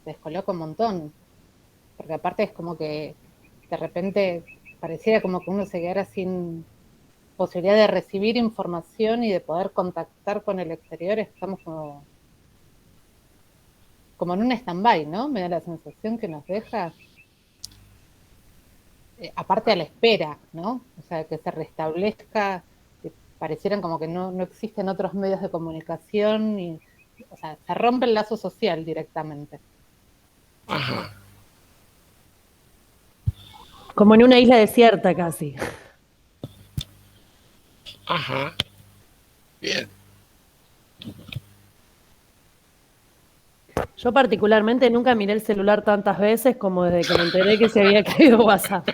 te descoloca un montón, porque aparte es como que de repente pareciera como que uno se quedara sin posibilidad de recibir información y de poder contactar con el exterior, estamos como en un stand-by, ¿no? Me da la sensación que nos deja, aparte a la espera, ¿no? O sea, que se restablezca, que parecieran como que no existen otros medios de comunicación, y, o sea, se rompe el lazo social directamente. Ajá, Como en una isla desierta casi. ajá, bien. Yo particularmente nunca miré el celular tantas veces como desde que me enteré que se había caído WhatsApp.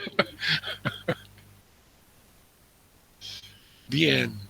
Bien.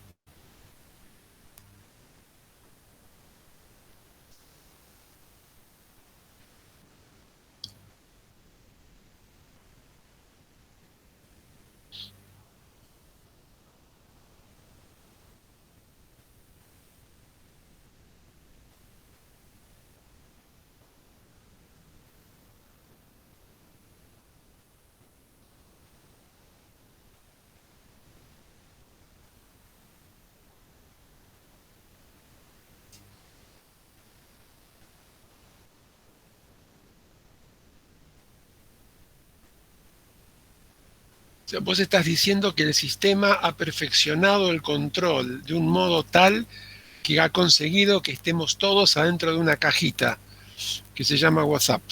O sea, vos estás diciendo que el sistema ha perfeccionado el control de un modo tal que ha conseguido que estemos todos adentro de una cajita que se llama WhatsApp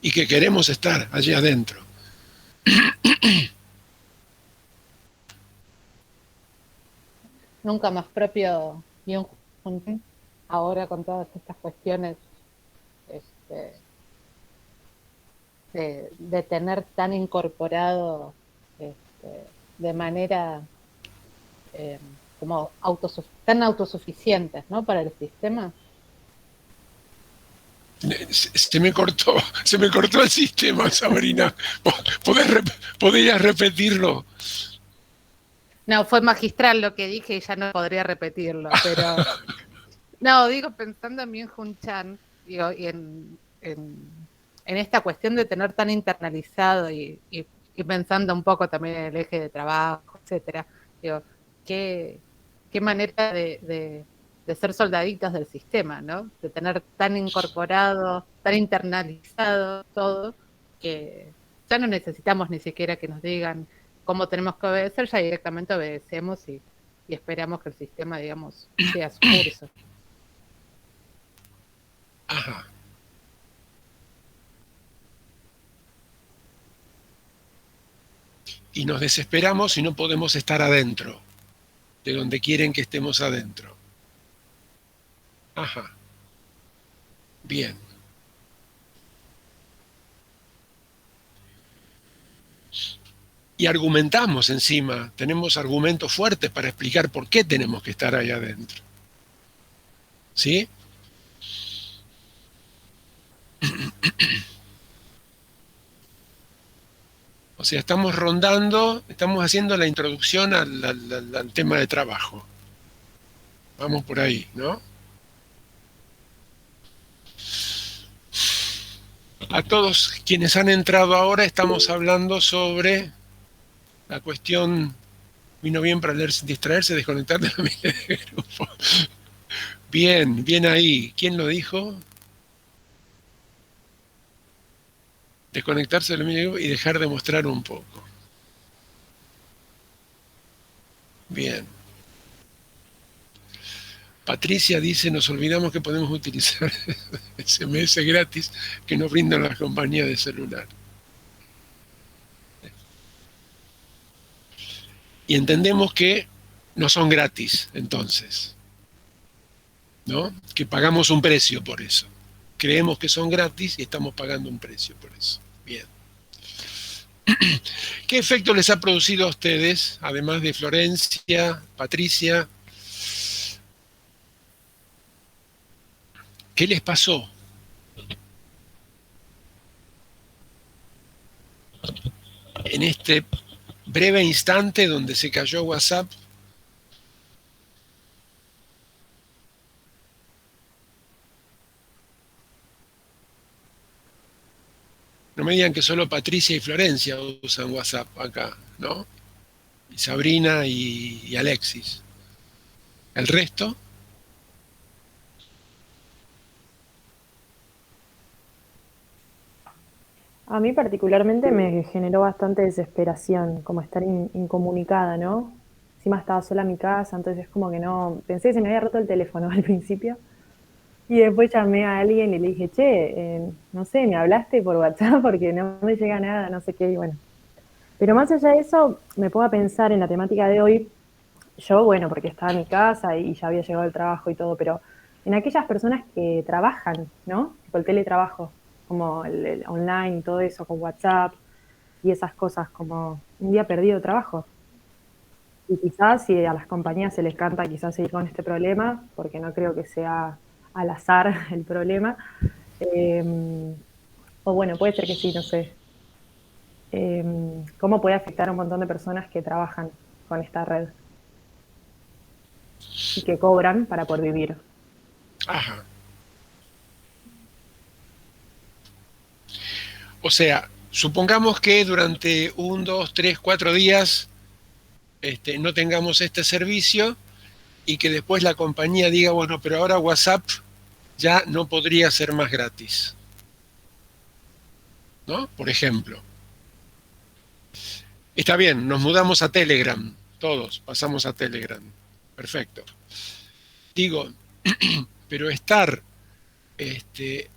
y que queremos estar allí adentro. Nunca más propio y un ahora con todas estas cuestiones, este, de tener tan incorporado, de manera, eh, como tan autosuficientes, ¿no? Para el sistema. Se me cortó el sistema, Sabrina. ¿Podrías repetirlo? No, fue magistral lo que dije y ya no podría repetirlo, pero no, digo, pensando en Myung-Hun Chan, digo, y en esta cuestión de tener tan internalizado y pensando un poco también en el eje de trabajo, etcétera, digo, qué, qué manera de ser soldaditos del sistema, ¿no? De tener tan incorporado, tan internalizado todo, que ya no necesitamos ni siquiera que nos digan cómo tenemos que obedecer, ya directamente obedecemos y esperamos que el sistema, digamos, siga su curso. Ajá. Y nos desesperamos y no podemos estar adentro, de donde quieren que estemos adentro. Ajá. Bien. Y argumentamos encima, tenemos argumentos fuertes para explicar por qué tenemos que estar ahí adentro. ¿Sí? O sea, estamos rondando, estamos haciendo la introducción al tema de trabajo. Vamos por ahí, ¿no? A todos quienes han entrado ahora estamos hablando sobre la cuestión, vino bien para leer sin distraerse, desconectar de la mente del grupo. Bien, bien ahí. ¿Quién lo dijo? Desconectarse de la mente del grupo y dejar de mostrar un poco. Bien. Patricia dice, nos olvidamos que podemos utilizar SMS gratis que nos brindan las compañías de celular. Y entendemos que no son gratis, entonces, ¿no? Que pagamos un precio por eso. Creemos que son gratis y estamos pagando un precio por eso. Bien. ¿Qué efecto les ha producido a ustedes, además de Florencia, Patricia? ¿Qué les pasó en este breve instante donde se cayó WhatsApp? No me digan que solo Patricia y Florencia usan WhatsApp acá, ¿no? Y Sabrina y Alexis. ¿El resto? A mí particularmente me generó bastante desesperación, como estar incomunicada, ¿no? Encima estaba sola en mi casa, entonces como que no, pensé que se me había roto el teléfono al principio. Y después llamé a alguien y le dije, che, no sé, me hablaste por WhatsApp porque no me llega nada, no sé qué, y bueno. Pero más allá de eso, me pongo a pensar en la temática de hoy. Yo, bueno, porque estaba en mi casa y ya había llegado el trabajo y todo, pero en aquellas personas que trabajan, ¿no? Tipo el teletrabajo, como el online y todo eso, con WhatsApp y esas cosas, como un día perdido de trabajo. Y quizás si a las compañías se les canta quizás seguir con este problema, porque no creo que sea al azar el problema. eh, o bueno, puede ser que sí, no sé. ¿Cómo puede afectar a un montón de personas que trabajan con esta red y que cobran para poder vivir? Ajá. O sea, supongamos que durante 1, 2, 3, 4 días no tengamos este servicio y que después la compañía diga, bueno, pero ahora WhatsApp ya no podría ser más gratis, ¿no? Por ejemplo. Está bien, nos mudamos a Telegram, todos pasamos a Telegram. Perfecto. Digo, pero estar este,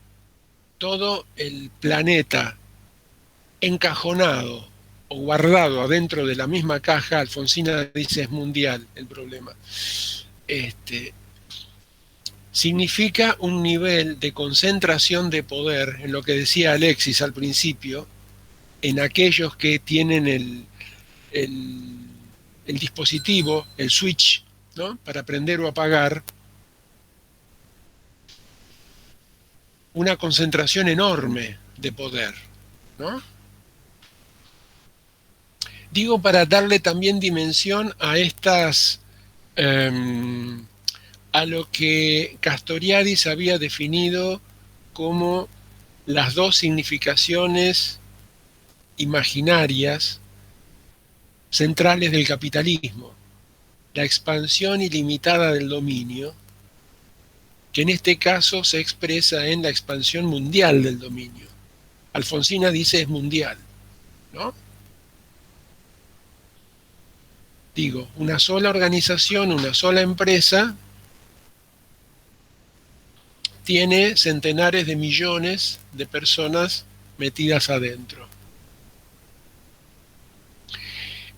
todo el planeta encajonado o guardado adentro de la misma caja, Alfonsina dice es mundial el problema, significa un nivel de concentración de poder, en lo que decía Alexis al principio, en aquellos que tienen el, el dispositivo, el switch, ¿no? Para prender o apagar, una concentración enorme de poder, ¿no? Digo para darle también dimensión a estas, a lo que Castoriadis había definido como las dos significaciones imaginarias centrales del capitalismo, la expansión ilimitada del dominio, que en este caso se expresa en la expansión mundial del dominio. Alfonsina dice es mundial, ¿no? Digo, una sola organización, una sola empresa tiene centenares de millones de personas metidas adentro.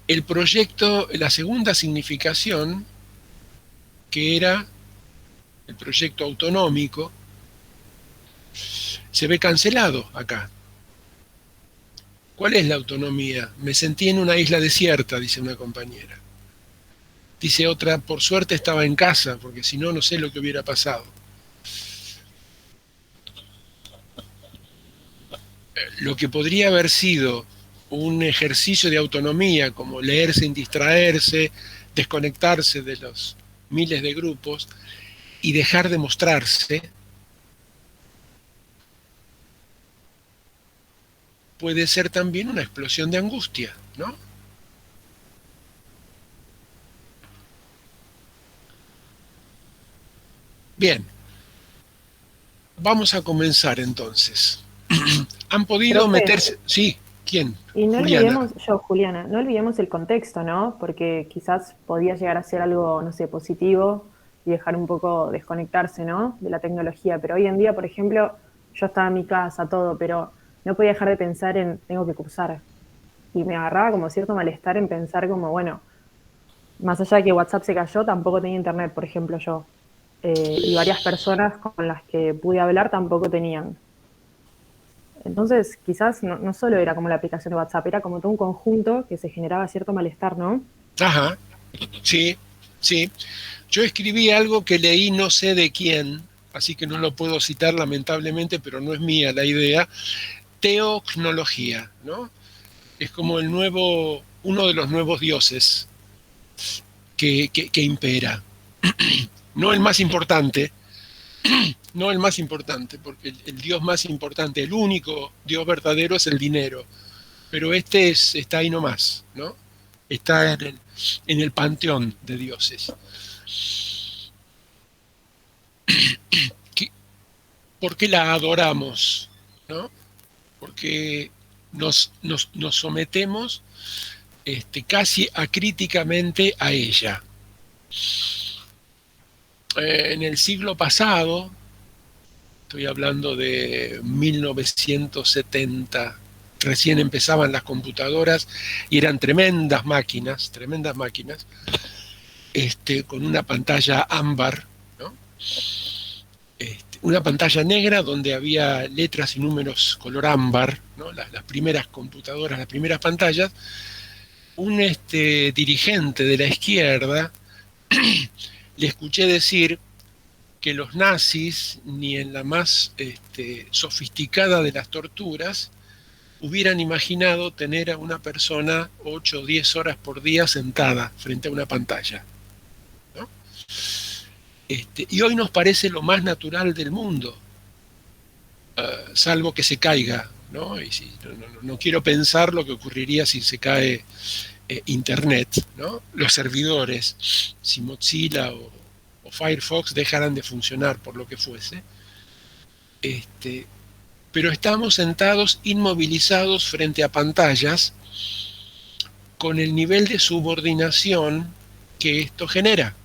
El proyecto, la segunda significación, que era el proyecto autonómico, se ve cancelado acá. ¿Cuál es la autonomía? Me sentí en una isla desierta, dice una compañera. Dice otra, por suerte estaba en casa, porque si no, no sé lo que hubiera pasado. Lo que podría haber sido un ejercicio de autonomía, como leer sin distraerse, desconectarse de los miles de grupos y dejar de mostrarse, puede ser también una explosión de angustia, ¿no? Bien, vamos a comenzar entonces. ¿Han podido Profe, meterse? Sí, ¿quién? y no Juliana. olvidemos, yo, Juliana, no olvidemos el contexto, ¿no? Porque quizás podía llegar a ser algo, no sé, positivo y dejar un poco desconectarse, ¿no? De la tecnología. Pero hoy en día, por ejemplo, yo estaba en mi casa, todo, pero no podía dejar de pensar en, tengo que cursar. Y me agarraba como cierto malestar en pensar como, bueno, más allá de que WhatsApp se cayó, tampoco tenía internet, por ejemplo, yo. Y varias personas con las que pude hablar tampoco tenían. Entonces, quizás no solo era como la aplicación de WhatsApp, era como todo un conjunto que se generaba cierto malestar, ¿no? Ajá, sí, sí. Yo escribí algo que leí no sé de quién, así que no lo puedo citar lamentablemente, pero no es mía la idea. Teocnología, ¿no? Es como el nuevo, uno de los nuevos dioses que impera. No el más importante, No el más importante, porque el Dios más importante, el único Dios verdadero es el dinero. Pero está ahí nomás, ¿no? Está en el panteón de dioses. ¿Por qué la adoramos? ¿No? Porque nos sometemos casi acríticamente a ella. En el siglo pasado, estoy hablando de 1970, recién empezaban las computadoras y eran tremendas máquinas, con una pantalla ámbar, ¿no? Una pantalla negra donde había letras y números color ámbar, ¿no? Las primeras computadoras, las primeras pantallas. Un dirigente de la izquierda le escuché decir que los nazis, ni en la más sofisticada de las torturas, hubieran imaginado tener a una persona 8 o 10 horas por día sentada frente a una pantalla, ¿no? Y hoy nos parece lo más natural del mundo, salvo que se caiga, ¿no? Y no quiero pensar lo que ocurriría si se cae Internet, ¿no? Los servidores, si Mozilla o Firefox dejaran de funcionar por lo que fuese. Pero estamos sentados inmovilizados frente a pantallas con el nivel de subordinación que esto genera.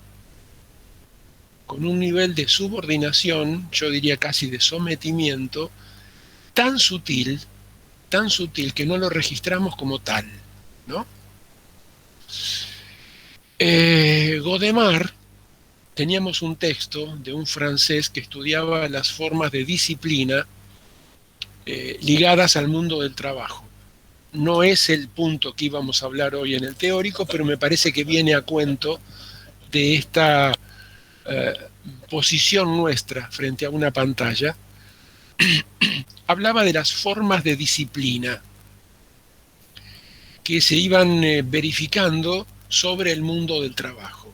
Con un nivel de subordinación, yo diría casi de sometimiento, tan sutil que no lo registramos como tal, ¿no? Godemar, teníamos un texto de un francés que estudiaba las formas de disciplina ligadas al mundo del trabajo. No es el punto que íbamos a hablar hoy en el teórico, pero me parece que viene a cuento de esta posición nuestra frente a una pantalla. Hablaba de las formas de disciplina que se iban verificando sobre el mundo del trabajo.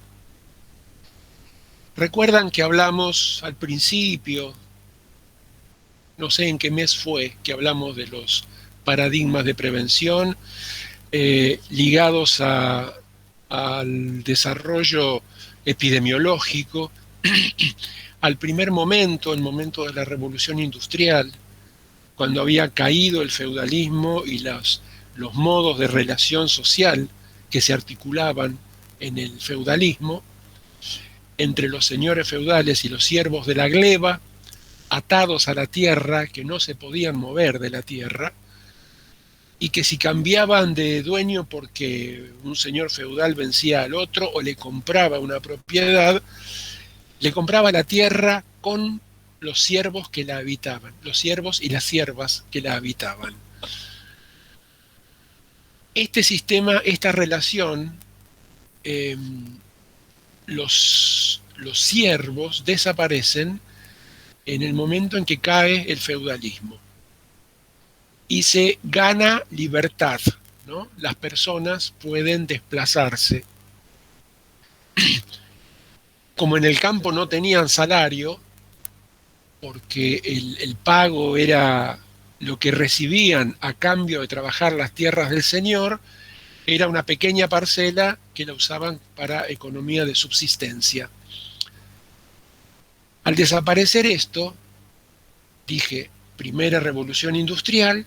Recuerdan que hablamos al principio, no sé en qué mes fue, que hablamos de los paradigmas de prevención ligados al desarrollo epidemiológico, al primer momento, el momento de la revolución industrial, cuando había caído el feudalismo y los modos de relación social que se articulaban en el feudalismo, entre los señores feudales y los siervos de la gleba, atados a la tierra, que no se podían mover de la tierra, y que si cambiaban de dueño porque un señor feudal vencía al otro o le compraba una propiedad, le compraba la tierra con los siervos que la habitaban, los siervos y las siervas que la habitaban. Este sistema, esta relación, los siervos desaparecen en el momento en que cae el feudalismo y se gana libertad, ¿no? Las personas pueden desplazarse. Como en el campo no tenían salario, porque el pago era lo que recibían a cambio de trabajar las tierras del señor, era una pequeña parcela que la usaban para economía de subsistencia. Al desaparecer esto, dije, primera revolución industrial,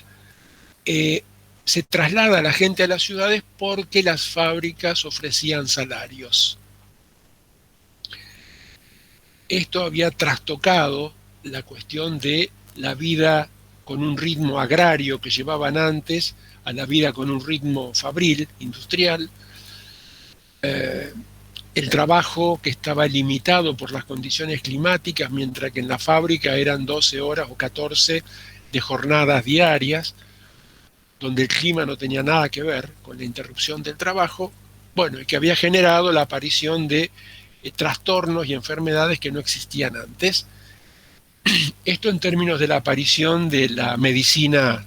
se traslada a la gente a las ciudades porque las fábricas ofrecían salarios. Esto había trastocado la cuestión de la vida con un ritmo agrario que llevaban antes a la vida con un ritmo fabril, industrial. El trabajo que estaba limitado por las condiciones climáticas, mientras que en la fábrica eran 12 horas o 14 de jornadas diarias, donde el clima no tenía nada que ver con la interrupción del trabajo, bueno, y que había generado la aparición de trastornos y enfermedades que no existían antes. Esto en términos de la aparición de la medicina,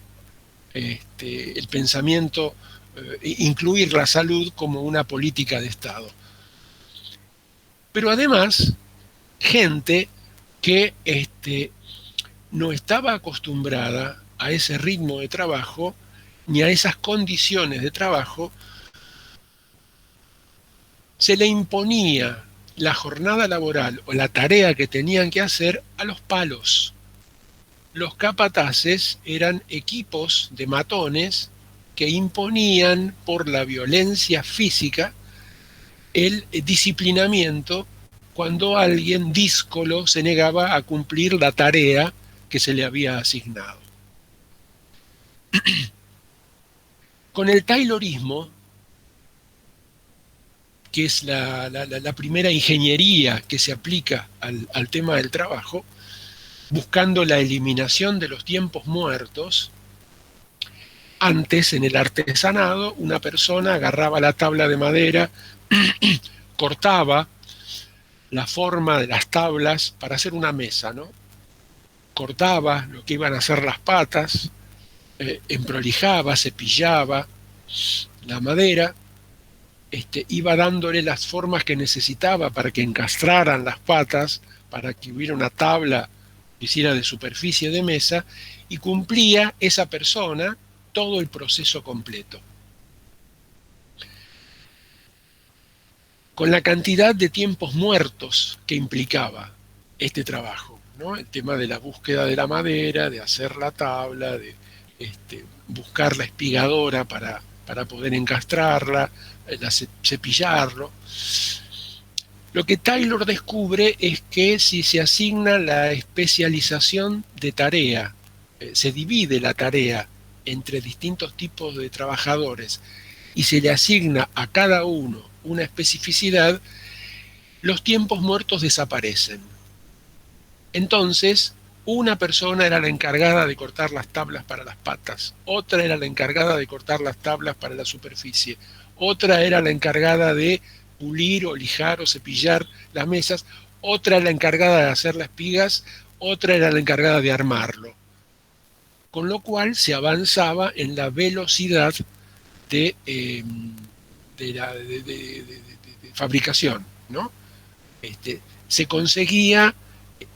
el pensamiento, incluir la salud como una política de Estado. Pero además, gente que no estaba acostumbrada a ese ritmo de trabajo ni a esas condiciones de trabajo. Se le imponía la jornada laboral o la tarea que tenían que hacer a los palos. Los capataces eran equipos de matones que imponían por la violencia física el disciplinamiento cuando alguien díscolo se negaba a cumplir la tarea que se le había asignado. Con el taylorismo, que es la primera ingeniería que se aplica al tema del trabajo, buscando la eliminación de los tiempos muertos. Antes, en el artesanado, una persona agarraba la tabla de madera, cortaba la forma de las tablas para hacer una mesa, ¿no? Cortaba lo que iban a ser las patas, emprolijaba, cepillaba la madera, iba dándole las formas que necesitaba para que encastraran las patas, para que hubiera una tabla que hiciera de superficie de mesa, y cumplía esa persona todo el proceso completo. Con la cantidad de tiempos muertos que implicaba este trabajo, ¿no? El tema de la búsqueda de la madera, de hacer la tabla, de buscar la espigadora para poder encastrarla, cepillarlo. Lo que Taylor descubre es que si se asigna la especialización de tarea, se divide la tarea entre distintos tipos de trabajadores y se le asigna a cada uno una especificidad, los tiempos muertos desaparecen. Entonces, una persona era la encargada de cortar las tablas para las patas, otra era la encargada de cortar las tablas para la superficie, otra era la encargada de pulir o lijar o cepillar las mesas, otra era la encargada de hacer las espigas, otra era la encargada de armarlo. Con lo cual se avanzaba en la velocidad de fabricación, ¿no? Se conseguía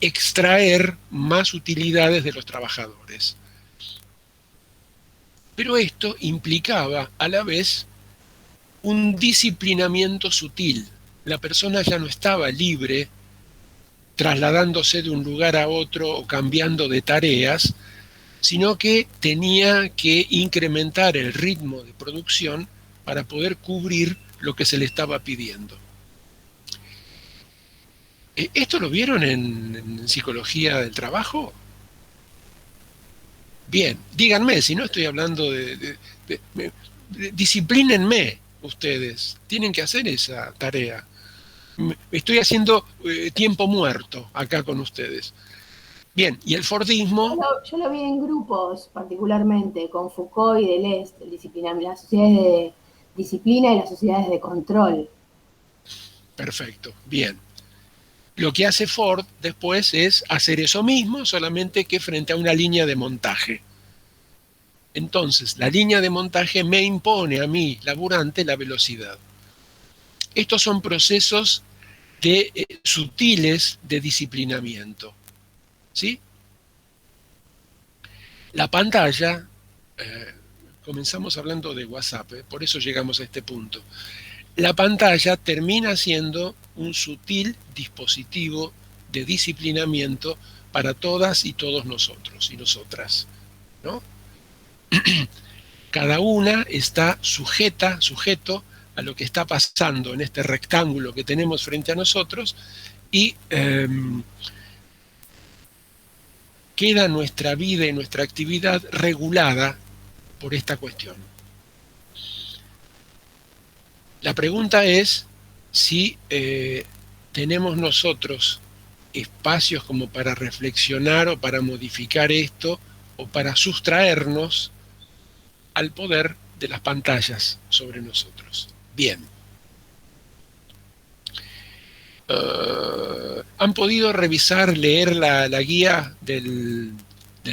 extraer más utilidades de los trabajadores. Pero esto implicaba a la vez un disciplinamiento sutil. La persona ya no estaba libre trasladándose de un lugar a otro o cambiando de tareas, sino que tenía que incrementar el ritmo de producción para poder cubrir lo que se le estaba pidiendo. ¿Esto lo vieron en psicología del trabajo? Bien, díganme, si no estoy hablando disciplínenme ustedes, tienen que hacer esa tarea. Estoy haciendo tiempo muerto acá con ustedes. Bien, y el Fordismo... Yo lo vi en grupos, particularmente, con Foucault y Deleuze, las sociedades de disciplina y las sociedades de control. Perfecto, bien. Lo que hace Ford después es hacer eso mismo, solamente que frente a una línea de montaje. Entonces, la línea de montaje me impone a mí, laburante, la velocidad. Estos son procesos sutiles de disciplinamiento. ¿Sí? La pantalla, comenzamos hablando de WhatsApp, por eso llegamos a este punto. La pantalla termina siendo un sutil dispositivo de disciplinamiento para todas y todos nosotros y nosotras, ¿no? Cada una está sujeto a lo que está pasando en este rectángulo que tenemos frente a nosotros y queda nuestra vida y nuestra actividad regulada por esta cuestión. La pregunta es si tenemos nosotros espacios como para reflexionar o para modificar esto o para sustraernos al poder de las pantallas sobre nosotros. Bien. ¿Han podido revisar, leer la guía del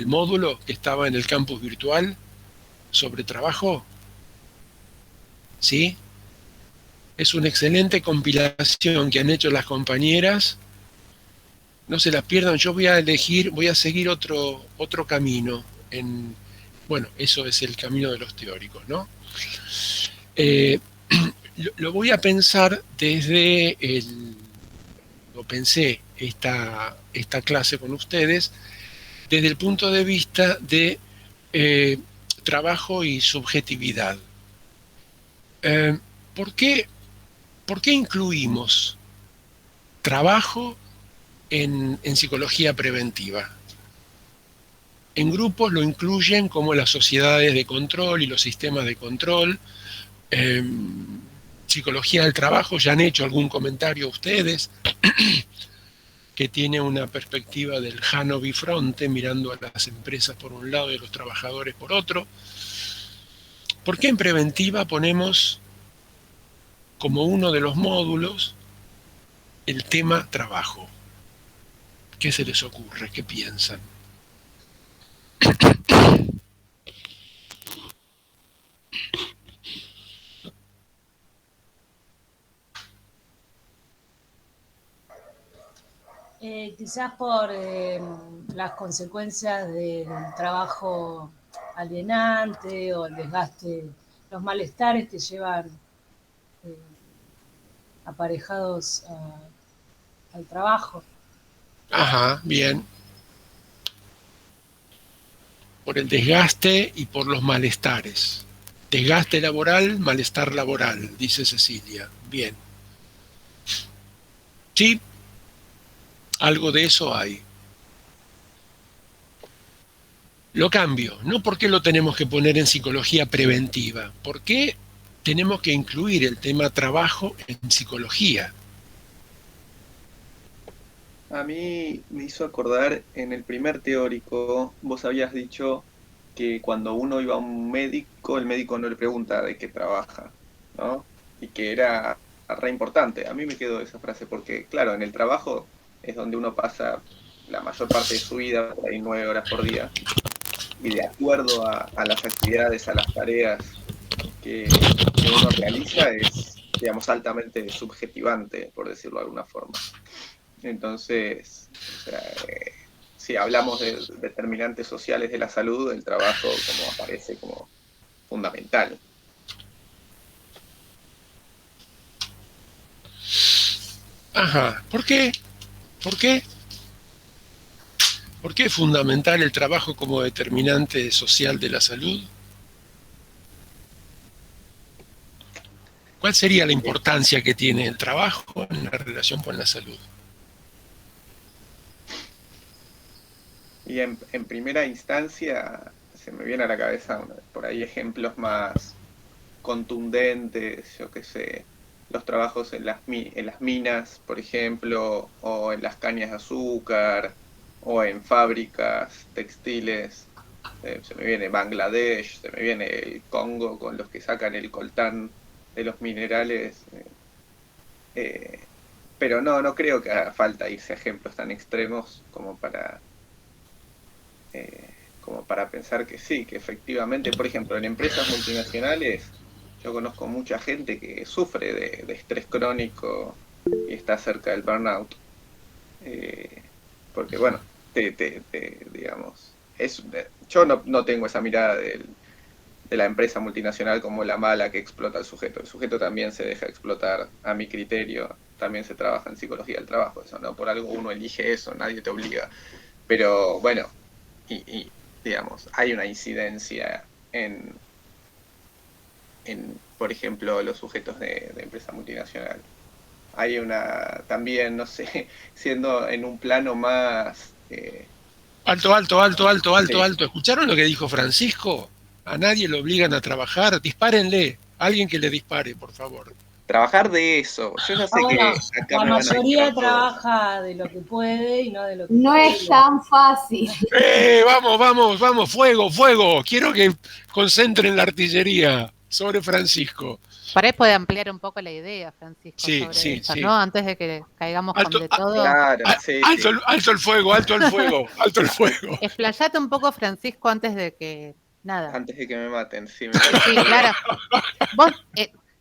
módulo que estaba en el campus virtual sobre trabajo? ¿Sí? Es una excelente compilación que han hecho las compañeras no se las pierdan. Yo voy a seguir otro camino. Bueno, eso es el camino de los teóricos, ¿no? Lo voy a pensar lo pensé esta clase con ustedes, desde el punto de vista de trabajo y subjetividad. ¿Por qué incluimos trabajo en psicología preventiva? En grupos lo incluyen como las sociedades de control y los sistemas de control. Psicología del trabajo, ya han hecho algún comentario ustedes, que tiene una perspectiva del Jano bifronte, mirando a las empresas por un lado y a los trabajadores por otro. ¿Por qué en preventiva ponemos como uno de los módulos el tema trabajo? ¿Qué se les ocurre? ¿Qué piensan? Quizás por las consecuencias del trabajo alienante o el desgaste, los malestares que llevan aparejados al trabajo. Ajá, bien. Por el desgaste y por los malestares. Desgaste laboral, malestar laboral, dice Cecilia. Bien. Sí, algo de eso hay. Lo cambio, no porque lo tenemos que poner en psicología preventiva, porque tenemos que incluir el tema trabajo en psicología. A mí me hizo acordar, en el primer teórico, vos habías dicho que cuando uno iba a un médico, el médico no le pregunta de qué trabaja, ¿no? Y que era re importante. A mí me quedó esa frase porque, claro, en el trabajo es donde uno pasa la mayor parte de su vida, por ahí 9 horas por día, y de acuerdo a las actividades, a las tareas que uno realiza, es, digamos, altamente subjetivante, por decirlo de alguna forma. Entonces, o sea, si hablamos de determinantes sociales de la salud, el trabajo como aparece como fundamental. Ajá, ¿por qué? ¿Por qué? ¿Por qué es fundamental el trabajo como determinante social de la salud? ¿Cuál sería la importancia que tiene el trabajo en la relación con la salud? Y en primera instancia se me viene a la cabeza por ahí ejemplos más contundentes, yo qué sé, los trabajos en las minas, por ejemplo, o en las cañas de azúcar, o en fábricas textiles. Se me viene Bangladesh, se me viene el Congo con los que sacan el coltán de los minerales. Pero no creo que haga falta irse a ejemplos tan extremos como para pensar que sí, que efectivamente, por ejemplo, en empresas multinacionales, yo conozco mucha gente que sufre de estrés crónico y está cerca del burnout. Porque, bueno, digamos, yo no tengo esa mirada de la empresa multinacional como la mala que explota al sujeto. El sujeto también se deja explotar, a mi criterio. También se trabaja en psicología del trabajo, eso, ¿no? Por algo uno elige eso, nadie te obliga. Pero, bueno, y digamos, hay una incidencia en por ejemplo, los sujetos de empresa multinacional. Hay una, también, no sé, siendo en un plano más... Alto. Sí. ¿Escucharon lo que dijo Francisco? A nadie lo obligan a trabajar. Dispárenle. Alguien que le dispare, por favor. Trabajar de eso. Yo ya sé Bueno, que acá la me van a mayoría disparar todos. trabaja de lo que puede y no de lo que No quiere. es tan fácil. Vamos, fuego. Quiero que concentren la artillería sobre Francisco. Por ahí puede ampliar un poco la idea, Francisco, Sí, sobre sí, eso, sí. ¿no? Antes de que caigamos con de todo. Claro, sí, sí. Alto el fuego. Explayate un poco, Francisco, antes de que... Nada. Antes de que me maten, sí. Sí, claro. Vos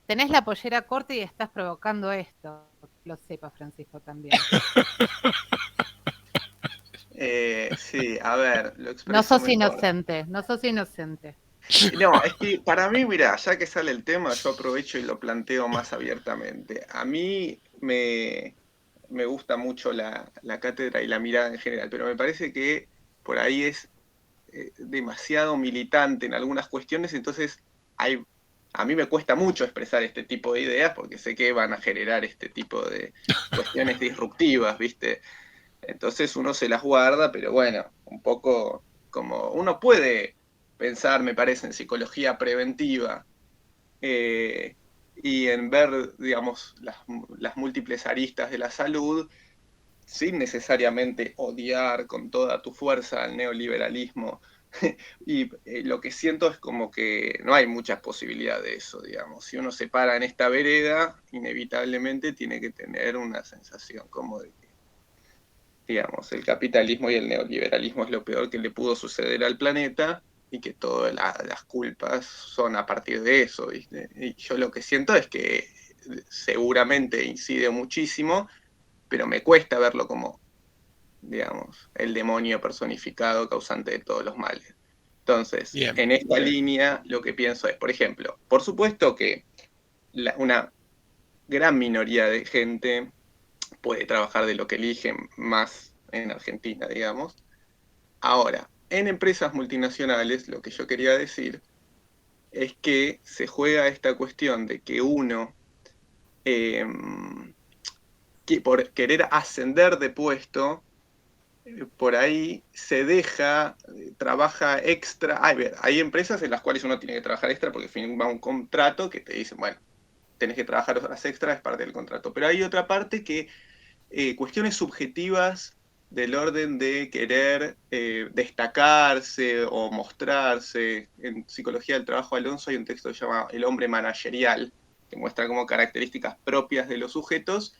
tenés la pollera corta y estás provocando esto. Lo sepa, Francisco, también. Sí, a ver, lo No expreso sos mejor. inocente, no sos inocente. No, es que para mí, mira, ya que sale el tema, yo aprovecho y lo planteo más abiertamente. A mí me gusta mucho la cátedra y la mirada en general, pero me parece que por ahí es demasiado militante en algunas cuestiones, entonces a mí me cuesta mucho expresar este tipo de ideas porque sé que van a generar este tipo de cuestiones disruptivas, ¿viste? Entonces uno se las guarda, pero bueno, un poco como uno puede pensar, me parece, en psicología preventiva eh, y en ver, digamos, las múltiples aristas de la salud sin necesariamente odiar con toda tu fuerza al neoliberalismo. Y lo que siento es como que no hay muchas posibilidades de eso, digamos. Si uno se para en esta vereda, inevitablemente tiene que tener una sensación como de que, digamos, el capitalismo y el neoliberalismo es lo peor que le pudo suceder al planeta y que todas las culpas son a partir de eso, ¿viste? Y yo lo que siento es que seguramente incide muchísimo, pero me cuesta verlo como, digamos, el demonio personificado causante de todos los males. Entonces, Bien, en esta línea, lo que pienso es, por ejemplo, por supuesto que una gran minoría de gente puede trabajar de lo que eligen más en Argentina, digamos. Ahora, en empresas multinacionales, lo que yo quería decir es que se juega esta cuestión de que uno, eh, que por querer ascender de puesto, por ahí se deja, trabaja extra. Hay empresas en las cuales uno tiene que trabajar extra porque firma un contrato que te dicen, bueno, tenés que trabajar horas extra, es parte del contrato. Pero hay otra parte que cuestiones subjetivas del orden de querer destacarse o mostrarse. En Psicología del Trabajo, Alonso, hay un texto que se llama El hombre managerial, que muestra como características propias de los sujetos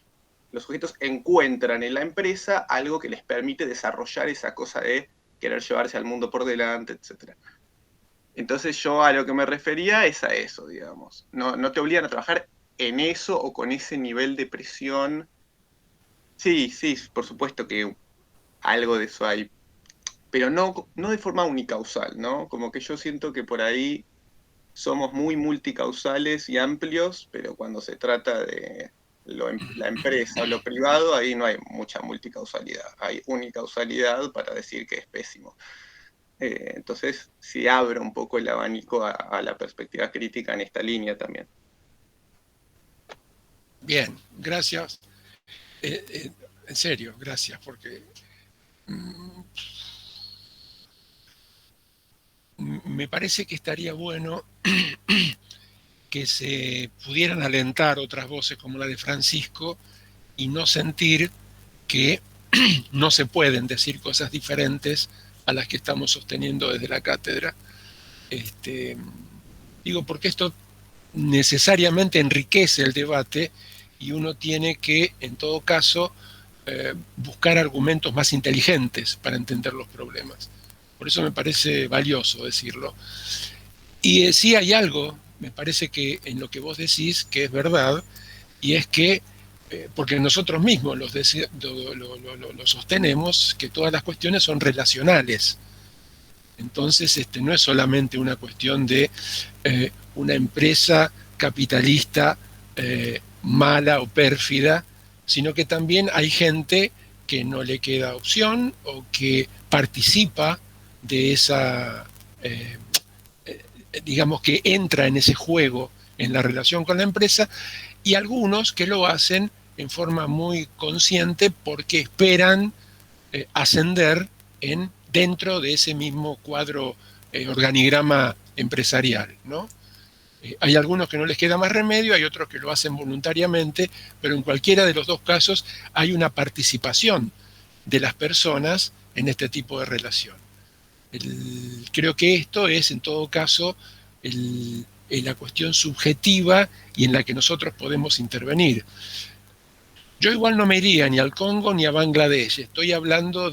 encuentran en la empresa algo que les permite desarrollar esa cosa de querer llevarse al mundo por delante, etc. Entonces yo a lo que me refería es a eso, digamos. No, no te obligan a trabajar en eso o con ese nivel de presión. Sí, sí, por supuesto que algo de eso hay, pero no de forma unicausal, ¿no? Como que yo siento que por ahí somos muy multicausales y amplios, pero cuando se trata de la empresa o lo privado, ahí no hay mucha multicausalidad, hay unicausalidad para decir que es pésimo. Entonces, sí abro un poco el abanico a la perspectiva crítica en esta línea también. bien, gracias. En serio, gracias, porque me parece que estaría bueno que se pudieran alentar otras voces como la de Francisco y no sentir que no se pueden decir cosas diferentes a las que estamos sosteniendo desde la cátedra. Digo, porque esto necesariamente enriquece el debate y uno tiene que, en todo caso, buscar argumentos más inteligentes para entender los problemas. Por eso me parece valioso decirlo. Y sí hay algo, me parece que en lo que vos decís, que es verdad, y es que, porque nosotros mismos lo sostenemos, que todas las cuestiones son relacionales. Entonces, no es solamente una cuestión de una empresa capitalista mala o pérfida, sino que también hay gente que no le queda opción o que participa de esa, digamos que entra en ese juego en la relación con la empresa, y algunos que lo hacen en forma muy consciente porque esperan ascender dentro de ese mismo cuadro organigrama empresarial, ¿no? Hay algunos que no les queda más remedio, hay otros que lo hacen voluntariamente, pero en cualquiera de los dos casos hay una participación de las personas en este tipo de relación. Creo que esto es, en todo caso, la cuestión subjetiva y en la que nosotros podemos intervenir. Yo igual no me iría ni al Congo ni a Bangladesh. Estoy hablando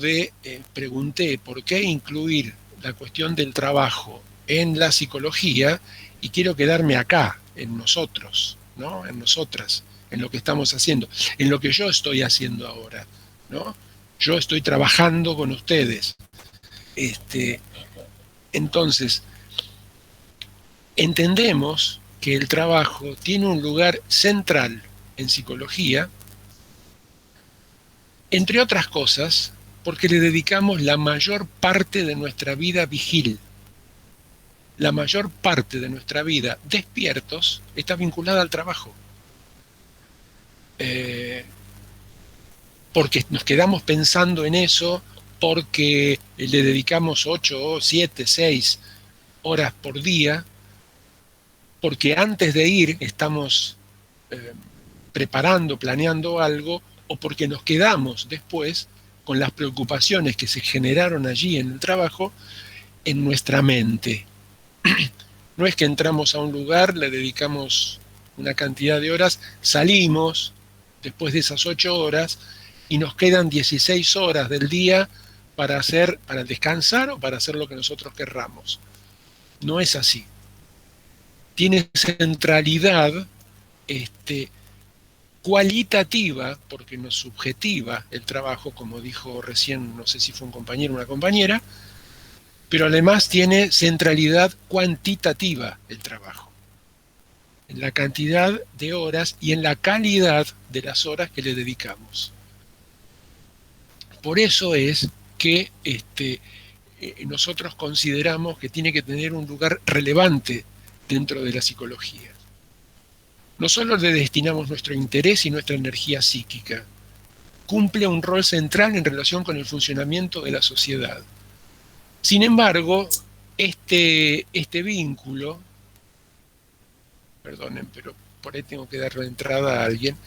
pregunté por qué incluir la cuestión del trabajo en la psicología y quiero quedarme acá, en nosotros, ¿no? En nosotras, en lo que estamos haciendo, en lo que yo estoy haciendo ahora, ¿no? yo estoy trabajando con ustedes. Entonces, entendemos que el trabajo tiene un lugar central en psicología, entre otras cosas, porque le dedicamos la mayor parte de nuestra vida vigil. La mayor parte de nuestra vida despiertos está vinculada al trabajo. Porque nos quedamos pensando en eso, porque le dedicamos 8, 7, 6 horas por día, porque antes de ir estamos preparando, planeando algo, o porque nos quedamos después con las preocupaciones que se generaron allí en el trabajo en nuestra mente. No es que entramos a un lugar, le dedicamos una cantidad de horas, salimos después de esas 8 horas y nos quedan 16 horas del día para descansar o para hacer lo que nosotros querramos. No es así. Tiene centralidad cualitativa, porque no es subjetiva el trabajo, como dijo recién, no sé si fue un compañero o una compañera, pero además tiene centralidad cuantitativa el trabajo, en la cantidad de horas y en la calidad de las horas que le dedicamos. Por eso es que nosotros consideramos que tiene que tener un lugar relevante dentro de la psicología. No solo le destinamos nuestro interés y nuestra energía psíquica, cumple un rol central en relación con el funcionamiento de la sociedad. Sin embargo, este vínculo, perdonen, pero por ahí tengo que darle entrada a alguien,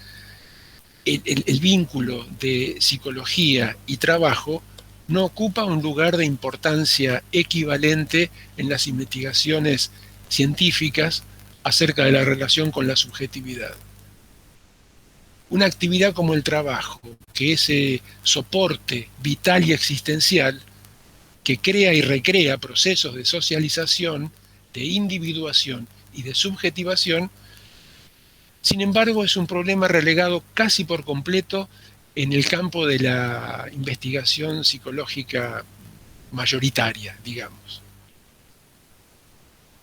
el vínculo de psicología y trabajo no ocupa un lugar de importancia equivalente en las investigaciones científicas acerca de la relación con la subjetividad. Una actividad como el trabajo, que es soporte vital y existencial, que crea y recrea procesos de socialización, de individuación y de subjetivación, sin embargo es un problema relegado casi por completo en el campo de la investigación psicológica mayoritaria, digamos.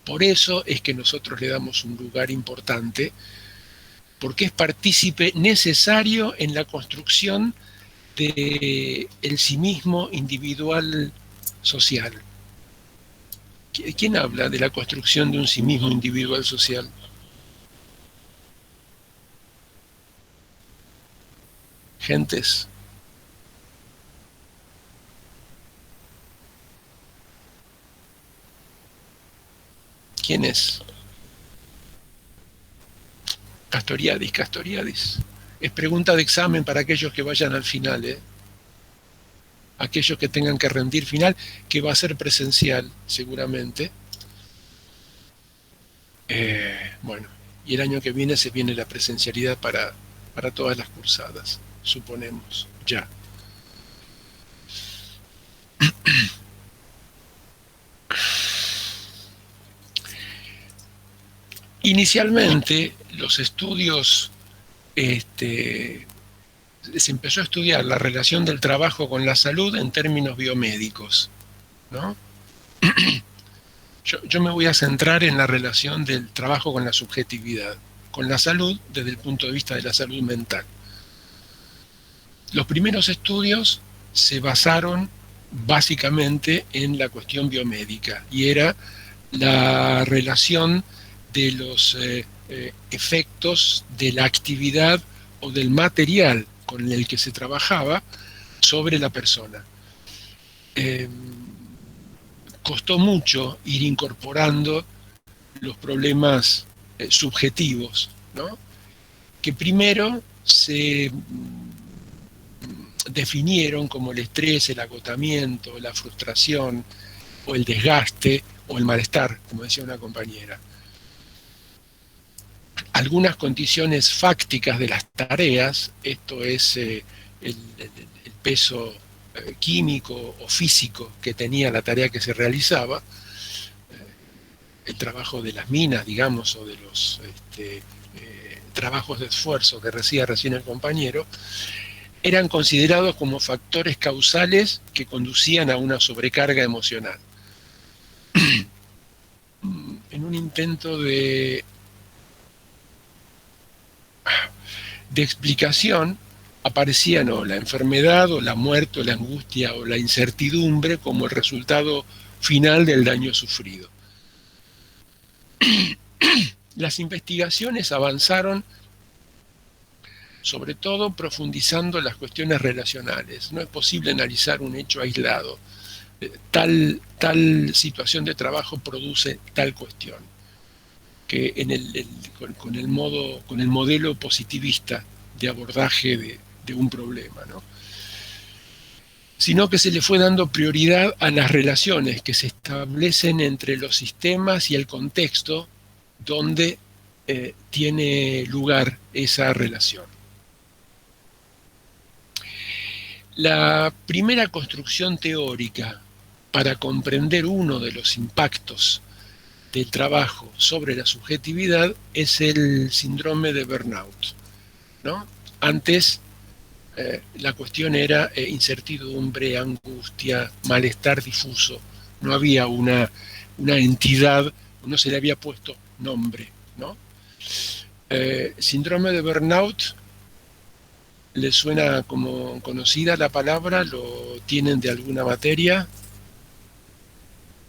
Por eso es que nosotros le damos un lugar importante, porque es partícipe necesario en la construcción del sí mismo individual social. ¿Quién habla de la construcción de un sí mismo individual social? Gentes. ¿Quién es? Castoriadis. Es pregunta de examen para aquellos que vayan al final, aquellos que tengan que rendir final, que va a ser presencial seguramente. Bueno, y el año que viene se viene la presencialidad para todas las cursadas, suponemos, ya. Inicialmente, los estudios, se empezó a estudiar la relación del trabajo con la salud en términos biomédicos, ¿no? Yo me voy a centrar en la relación del trabajo con la subjetividad, con la salud desde el punto de vista de la salud mental. Los primeros estudios se basaron básicamente en la cuestión biomédica y era la relación de los efectos de la actividad o del material con el que se trabajaba sobre la persona. Costó mucho ir incorporando los problemas subjetivos, ¿no? Que primero se definieron como el estrés, el agotamiento, la frustración, o el desgaste, o el malestar, como decía una compañera. Algunas condiciones fácticas de las tareas, esto es el peso químico o físico que tenía la tarea que se realizaba, el trabajo de las minas, digamos, o de los trabajos de esfuerzo que decía recién el compañero, eran considerados como factores causales que conducían a una sobrecarga emocional. En un intento de explicación, aparecían o la enfermedad, o la muerte, o la angustia, o la incertidumbre como el resultado final del daño sufrido. Las investigaciones avanzaron sobre todo profundizando las cuestiones relacionales. No es posible analizar un hecho aislado. Tal situación de trabajo produce tal cuestión, que con el modelo positivista de abordaje de un problema, ¿no? Sino que se le fue dando prioridad a las relaciones que se establecen entre los sistemas y el contexto donde tiene lugar esa relación. La primera construcción teórica para comprender uno de los impactos del trabajo sobre la subjetividad es el síndrome de burnout, ¿no? Antes la cuestión era incertidumbre, angustia, malestar difuso. No había una entidad, no se le había puesto nombre, ¿no? Síndrome de burnout, ¿les suena como conocida la palabra? ¿Lo tienen de alguna materia?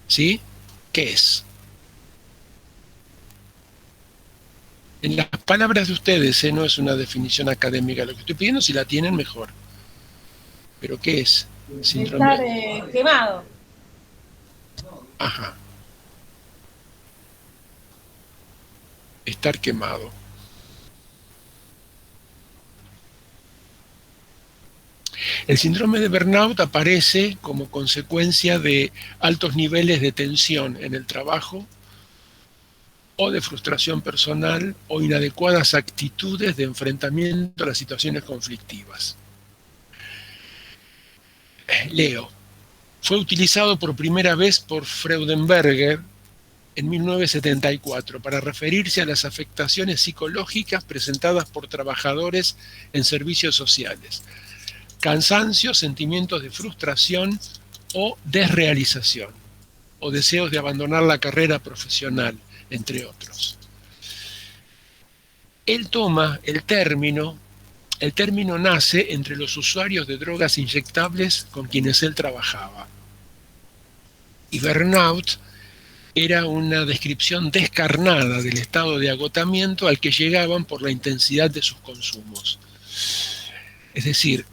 ¿Sí? ¿Qué es? En las palabras de ustedes, no es una definición académica. Lo que estoy pidiendo, si la tienen, mejor. ¿Pero qué es? Estar quemado. Ajá. Estar quemado. El síndrome de burnout aparece como consecuencia de altos niveles de tensión en el trabajo, o de frustración personal, o inadecuadas actitudes de enfrentamiento a las situaciones conflictivas. Leo. Fue utilizado por primera vez por Freudenberger en 1974 para referirse a las afectaciones psicológicas presentadas por trabajadores en servicios sociales. Cansancio, sentimientos de frustración o desrealización, o deseos de abandonar la carrera profesional, entre otros. Él toma el término nace entre los usuarios de drogas inyectables con quienes él trabajaba. Y burnout era una descripción descarnada del estado de agotamiento al que llegaban por la intensidad de sus consumos. Es decir,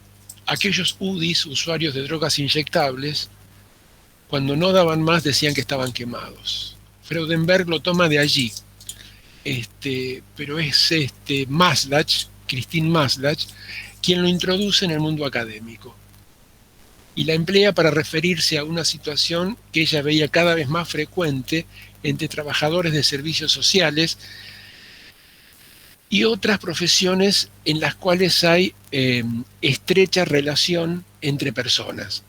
aquellos UDIs, usuarios de drogas inyectables, cuando no daban más decían que estaban quemados. Freudenberg lo toma de allí, pero es Maslach, Christine Maslach, quien lo introduce en el mundo académico y la emplea para referirse a una situación que ella veía cada vez más frecuente entre trabajadores de servicios sociales y otras profesiones en las cuales hay estrecha relación entre personas.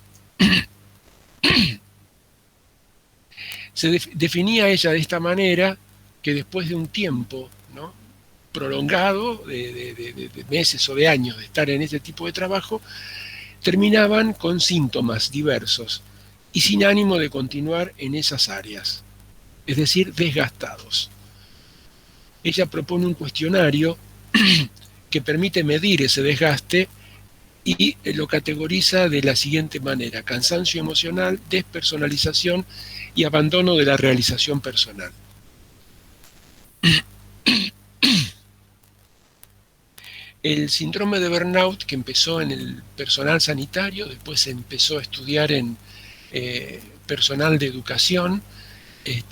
Se definía ella de esta manera, que después de un tiempo, ¿no?, prolongado de meses o de años de estar en este tipo de trabajo, terminaban con síntomas diversos y sin ánimo de continuar en esas áreas, es decir, desgastados. Ella propone un cuestionario que permite medir ese desgaste y lo categoriza de la siguiente manera: cansancio emocional, despersonalización y abandono de la realización personal. El síndrome de burnout, que empezó en el personal sanitario, después se empezó a estudiar en personal de educación,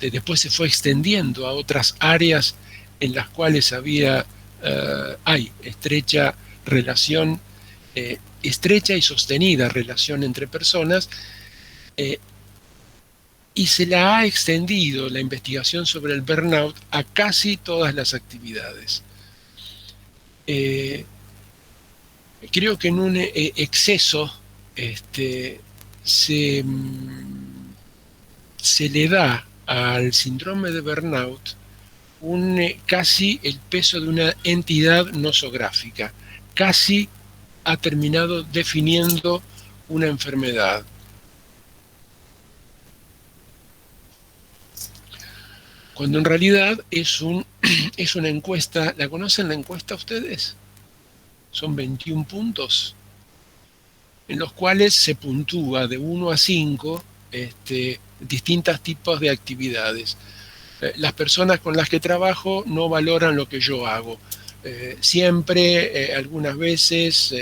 después se fue extendiendo a otras áreas en las cuales hay estrecha relación, estrecha y sostenida relación entre personas, y se la ha extendido la investigación sobre el burnout a casi todas las actividades. Creo que en un exceso se le da al síndrome de burnout casi el peso de una entidad nosográfica, casi ha terminado definiendo una enfermedad. Cuando en realidad es una encuesta. ¿La conocen la encuesta ustedes? Son 21 puntos en los cuales se puntúa de 1 a 5 distintos tipos de actividades. Las personas con las que trabajo no valoran lo que yo hago. Siempre, algunas veces,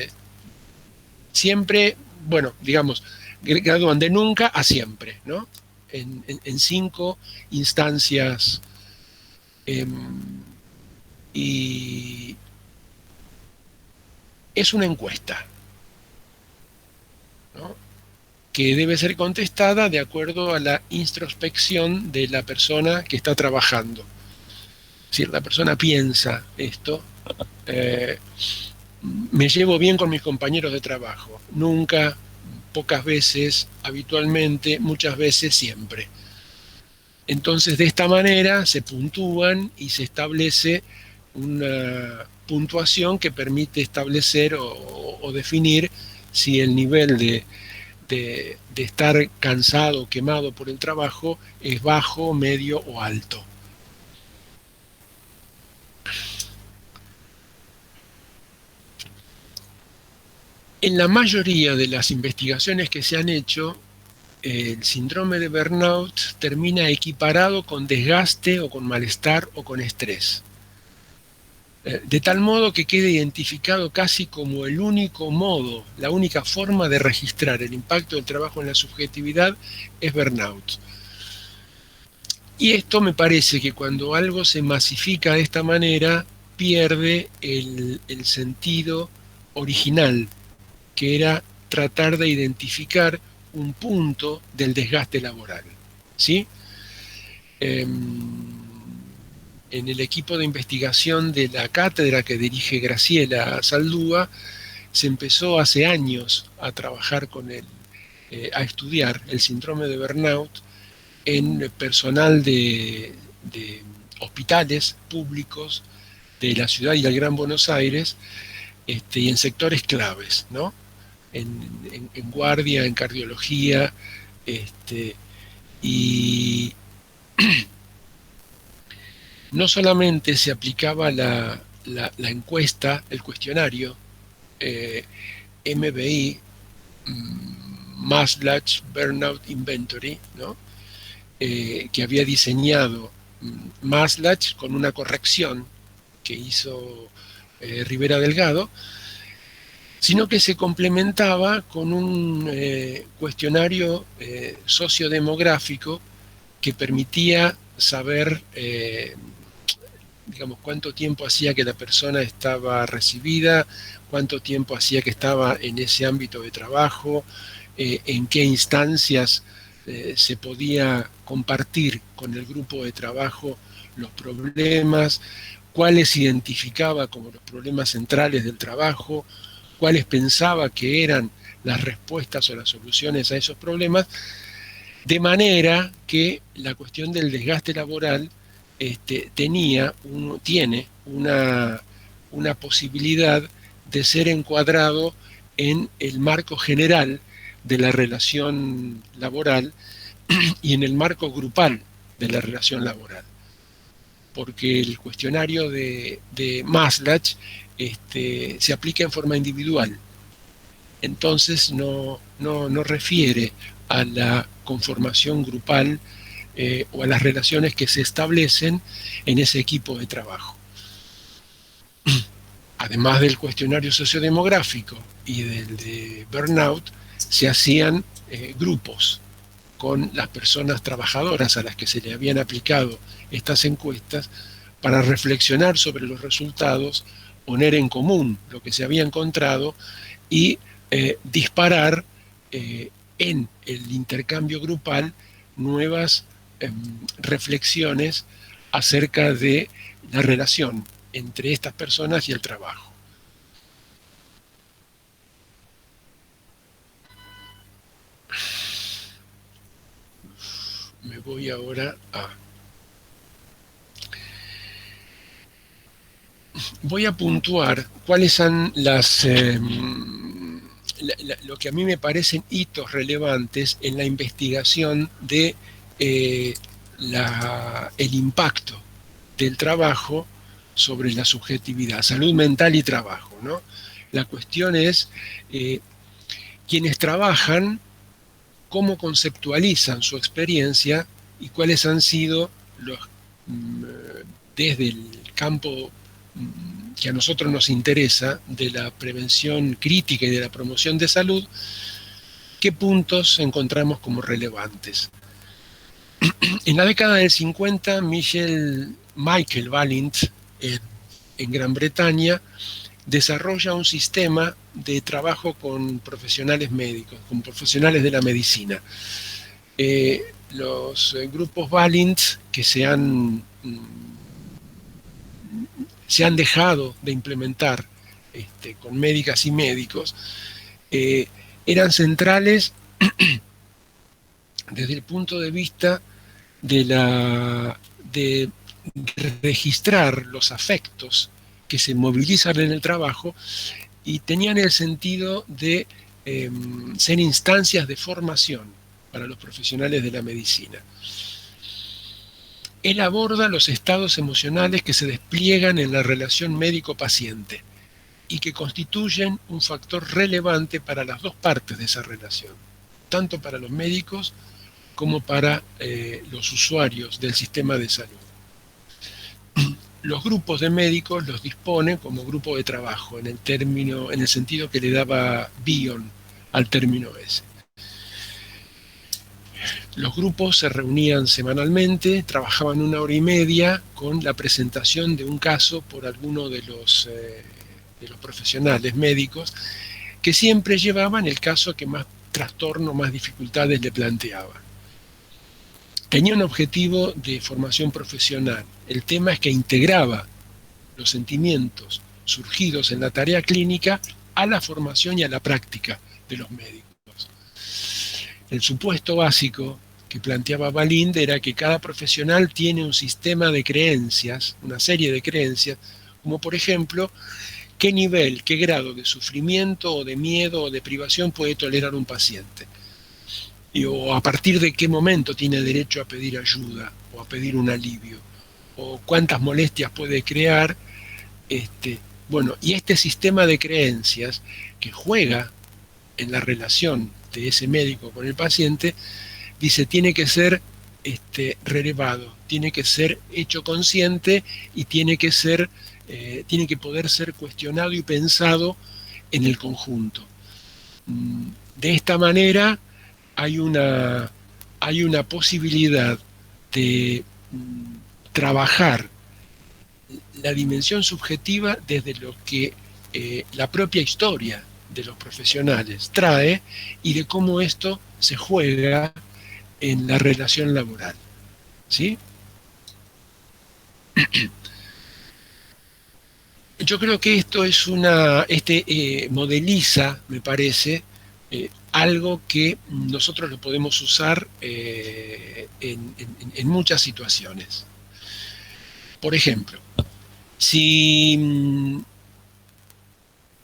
siempre, bueno, digamos, gradúan de nunca a siempre, ¿no? En 5 instancias. Y es una encuesta, ¿no?, que debe ser contestada de acuerdo a la introspección de la persona que está trabajando. Es decir, la persona piensa esto: me llevo bien con mis compañeros de trabajo. Nunca, pocas veces, habitualmente, muchas veces, siempre. Entonces, de esta manera se puntúan y se establece una puntuación que permite establecer o definir si el nivel de estar cansado, quemado por el trabajo, es bajo, medio o alto. En la mayoría de las investigaciones que se han hecho, el síndrome de burnout termina equiparado con desgaste o con malestar o con estrés. De tal modo que queda identificado casi como el único modo, la única forma de registrar el impacto del trabajo en la subjetividad es burnout. Y esto me parece que cuando algo se masifica de esta manera, pierde el sentido original, que era tratar de identificar un punto del desgaste laboral, ¿sí? En el equipo de investigación de la cátedra que dirige Graciela Zaldúa, se empezó hace años a trabajar con a estudiar el síndrome de burnout en personal de hospitales públicos de la ciudad y del Gran Buenos Aires, y en sectores claves, ¿no? En guardia, en cardiología, y no solamente se aplicaba la encuesta, el cuestionario MBI, Maslach Burnout Inventory, ¿no?, que había diseñado Maslach con una corrección que hizo Rivera Delgado, sino que se complementaba con un cuestionario sociodemográfico que permitía saber, digamos, cuánto tiempo hacía que la persona estaba recibida, cuánto tiempo hacía que estaba en ese ámbito de trabajo, en qué instancias se podía compartir con el grupo de trabajo los problemas, cuáles identificaba como los problemas centrales del trabajo, cuáles pensaba que eran las respuestas o las soluciones a esos problemas, de manera que la cuestión del desgaste laboral tiene una posibilidad de ser encuadrado en el marco general de la relación laboral y en el marco grupal de la relación laboral. Porque el cuestionario de Maslach se aplica en forma individual. Entonces no refiere a la conformación grupal o a las relaciones que se establecen en ese equipo de trabajo. Además del cuestionario sociodemográfico y del de burnout, se hacían grupos con las personas trabajadoras a las que se le habían aplicado estas encuestas para reflexionar sobre los resultados, poner en común lo que se había encontrado y disparar en el intercambio grupal nuevas reflexiones acerca de la relación entre estas personas y el trabajo. Me voy ahora a... voy a puntuar cuáles son lo que a mí me parecen hitos relevantes en la investigación de el impacto del trabajo sobre la subjetividad, salud mental y trabajo, ¿no? La cuestión es quienes trabajan, cómo conceptualizan su experiencia y cuáles han sido desde el campo que a nosotros nos interesa, de la prevención crítica y de la promoción de salud, qué puntos encontramos como relevantes. En la década del 50, Michael Balint, en Gran Bretaña, desarrolla un sistema de trabajo con profesionales médicos, con profesionales de la medicina. Los grupos Balint que se han dejado de implementar con médicas y médicos, eran centrales desde el punto de vista de registrar los afectos que se movilizan en el trabajo, y tenían el sentido de ser instancias de formación para los profesionales de la medicina. Él aborda los estados emocionales que se despliegan en la relación médico-paciente y que constituyen un factor relevante para las dos partes de esa relación, tanto para los médicos como para los usuarios del sistema de salud. Los grupos de médicos los disponen como grupo de trabajo, en el sentido que le daba Bion al término ese. Los grupos se reunían semanalmente, trabajaban 1 hora y media con la presentación de un caso por alguno de los profesionales médicos, que siempre llevaban el caso que más trastorno, más dificultades le planteaba. Tenía un objetivo de formación profesional. El tema es que integraba los sentimientos surgidos en la tarea clínica a la formación y a la práctica de los médicos. El supuesto básico que planteaba Balint era que cada profesional tiene un sistema de creencias, una serie de creencias, como por ejemplo, qué nivel, qué grado de sufrimiento o de miedo o de privación puede tolerar un paciente. O a partir de qué momento tiene derecho a pedir ayuda o a pedir un alivio, o cuántas molestias puede crear. Bueno, y este sistema de creencias que juega en la relación de ese médico con el paciente, dice, tiene que ser relevado, tiene que ser hecho consciente y tiene que poder ser cuestionado y pensado en el conjunto. De esta manera hay una posibilidad de trabajar la dimensión subjetiva desde lo que la propia historia de los profesionales trae y de cómo esto se juega en la relación laboral. ¿Sí? Yo creo que esto es modeliza, me parece, algo que nosotros lo podemos usar en muchas situaciones. Por ejemplo, si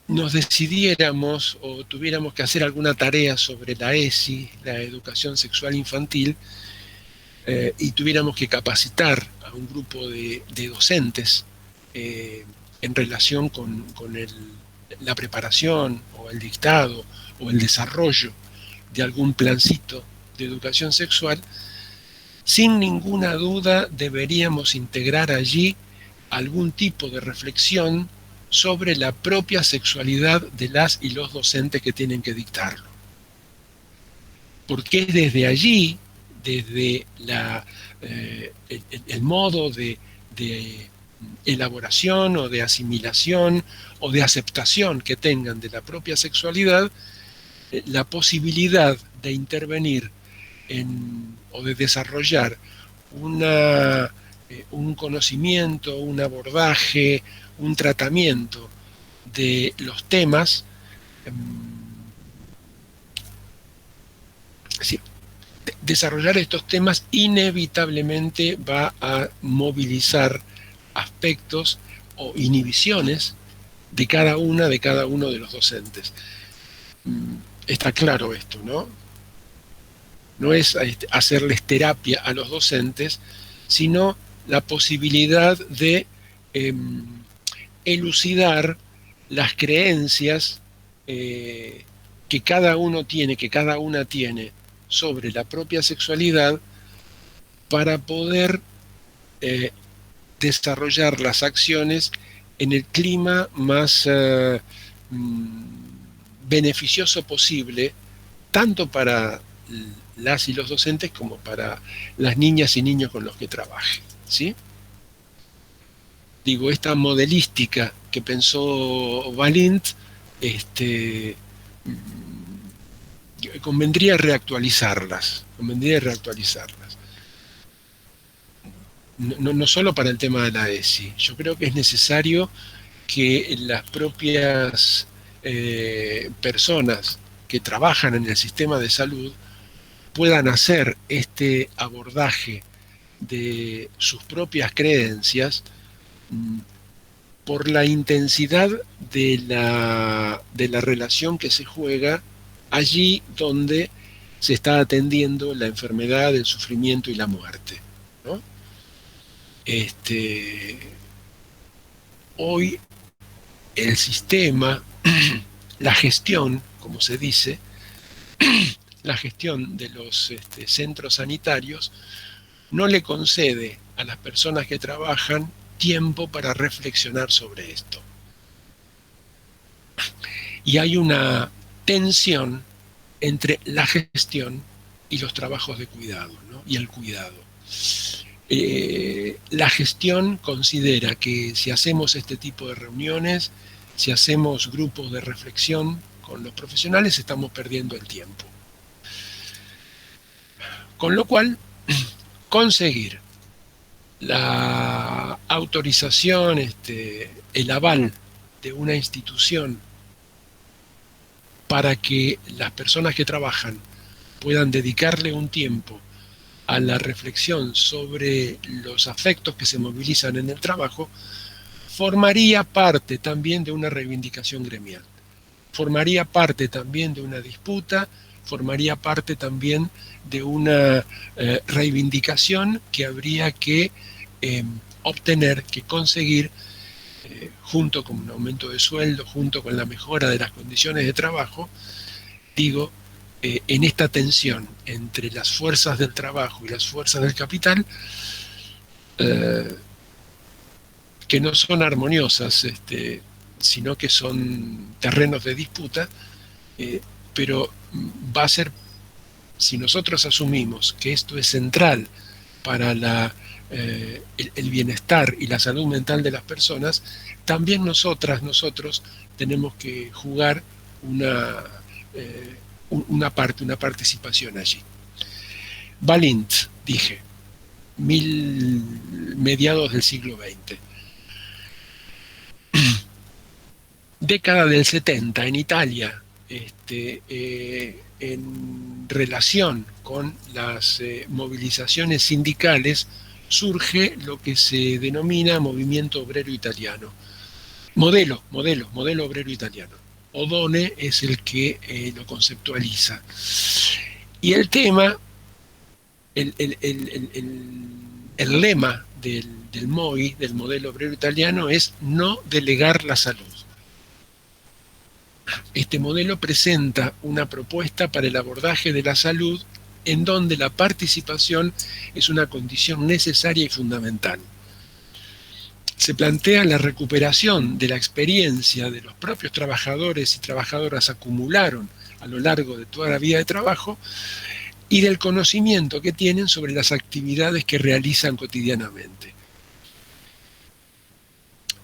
nos decidiéramos o tuviéramos que hacer alguna tarea sobre la ESI, la educación sexual infantil, y tuviéramos que capacitar a un grupo de docentes en relación con la preparación o el dictado o el desarrollo de algún plancito de educación sexual, sin ninguna duda deberíamos integrar allí algún tipo de reflexión sobre la propia sexualidad de las y los docentes que tienen que dictarlo. Porque es desde allí, desde el modo de elaboración o de asimilación o de aceptación que tengan de la propia sexualidad, la posibilidad de intervenir o de desarrollar un conocimiento, un abordaje, un tratamiento de los temas, desarrollar estos temas inevitablemente va a movilizar aspectos o inhibiciones de cada uno de los docentes. Está claro esto, ¿no? No es hacerles terapia a los docentes, sino la posibilidad de elucidar las creencias que cada uno tiene, que cada una tiene sobre la propia sexualidad, para poder desarrollar las acciones en el clima más beneficioso posible, tanto para las y los docentes como para las niñas y niños con los que trabaje, ¿sí? Digo, esta modelística que pensó Balint, convendría reactualizarlas. No solo para el tema de la ESI. Yo creo que es necesario que las propias personas que trabajan en el sistema de salud puedan hacer este abordaje de sus propias creencias por la intensidad de la relación que se juega allí donde se está atendiendo la enfermedad, el sufrimiento y la muerte, ¿no? Hoy el sistema, la gestión, como se dice, la gestión de los centros sanitarios no le concede a las personas que trabajan tiempo para reflexionar sobre esto. Y hay una tensión entre la gestión y los trabajos de cuidado, ¿no? Y el cuidado. La gestión considera que si hacemos este tipo de reuniones, si hacemos grupos de reflexión con los profesionales, estamos perdiendo el tiempo. Con lo cual, conseguir la autorización, el aval de una institución para que las personas que trabajan puedan dedicarle un tiempo a la reflexión sobre los afectos que se movilizan en el trabajo, formaría parte también de una reivindicación gremial, formaría parte también de una disputa, formaría parte también de una reivindicación que habría que obtener, que conseguir, junto con un aumento de sueldo, junto con la mejora de las condiciones de trabajo, digo, en esta tensión entre las fuerzas del trabajo y las fuerzas del capital, que no son armoniosas, sino que son terrenos de disputa, pero va a ser, si nosotros asumimos que esto es central para el bienestar y la salud mental de las personas, también nosotros tenemos que jugar una participación allí. Balint, dije, mediados del siglo XX. Década del 70, en Italia, en relación con las movilizaciones sindicales, surge lo que se denomina movimiento obrero italiano. Modelo obrero italiano. Odone es el que lo conceptualiza. Y el tema, el lema del MOI, del modelo obrero italiano, es no delegar la salud. Este modelo presenta una propuesta para el abordaje de la salud en donde la participación es una condición necesaria y fundamental. Se plantea la recuperación de la experiencia de los propios trabajadores y trabajadoras acumularon a lo largo de toda la vida de trabajo y del conocimiento que tienen sobre las actividades que realizan cotidianamente.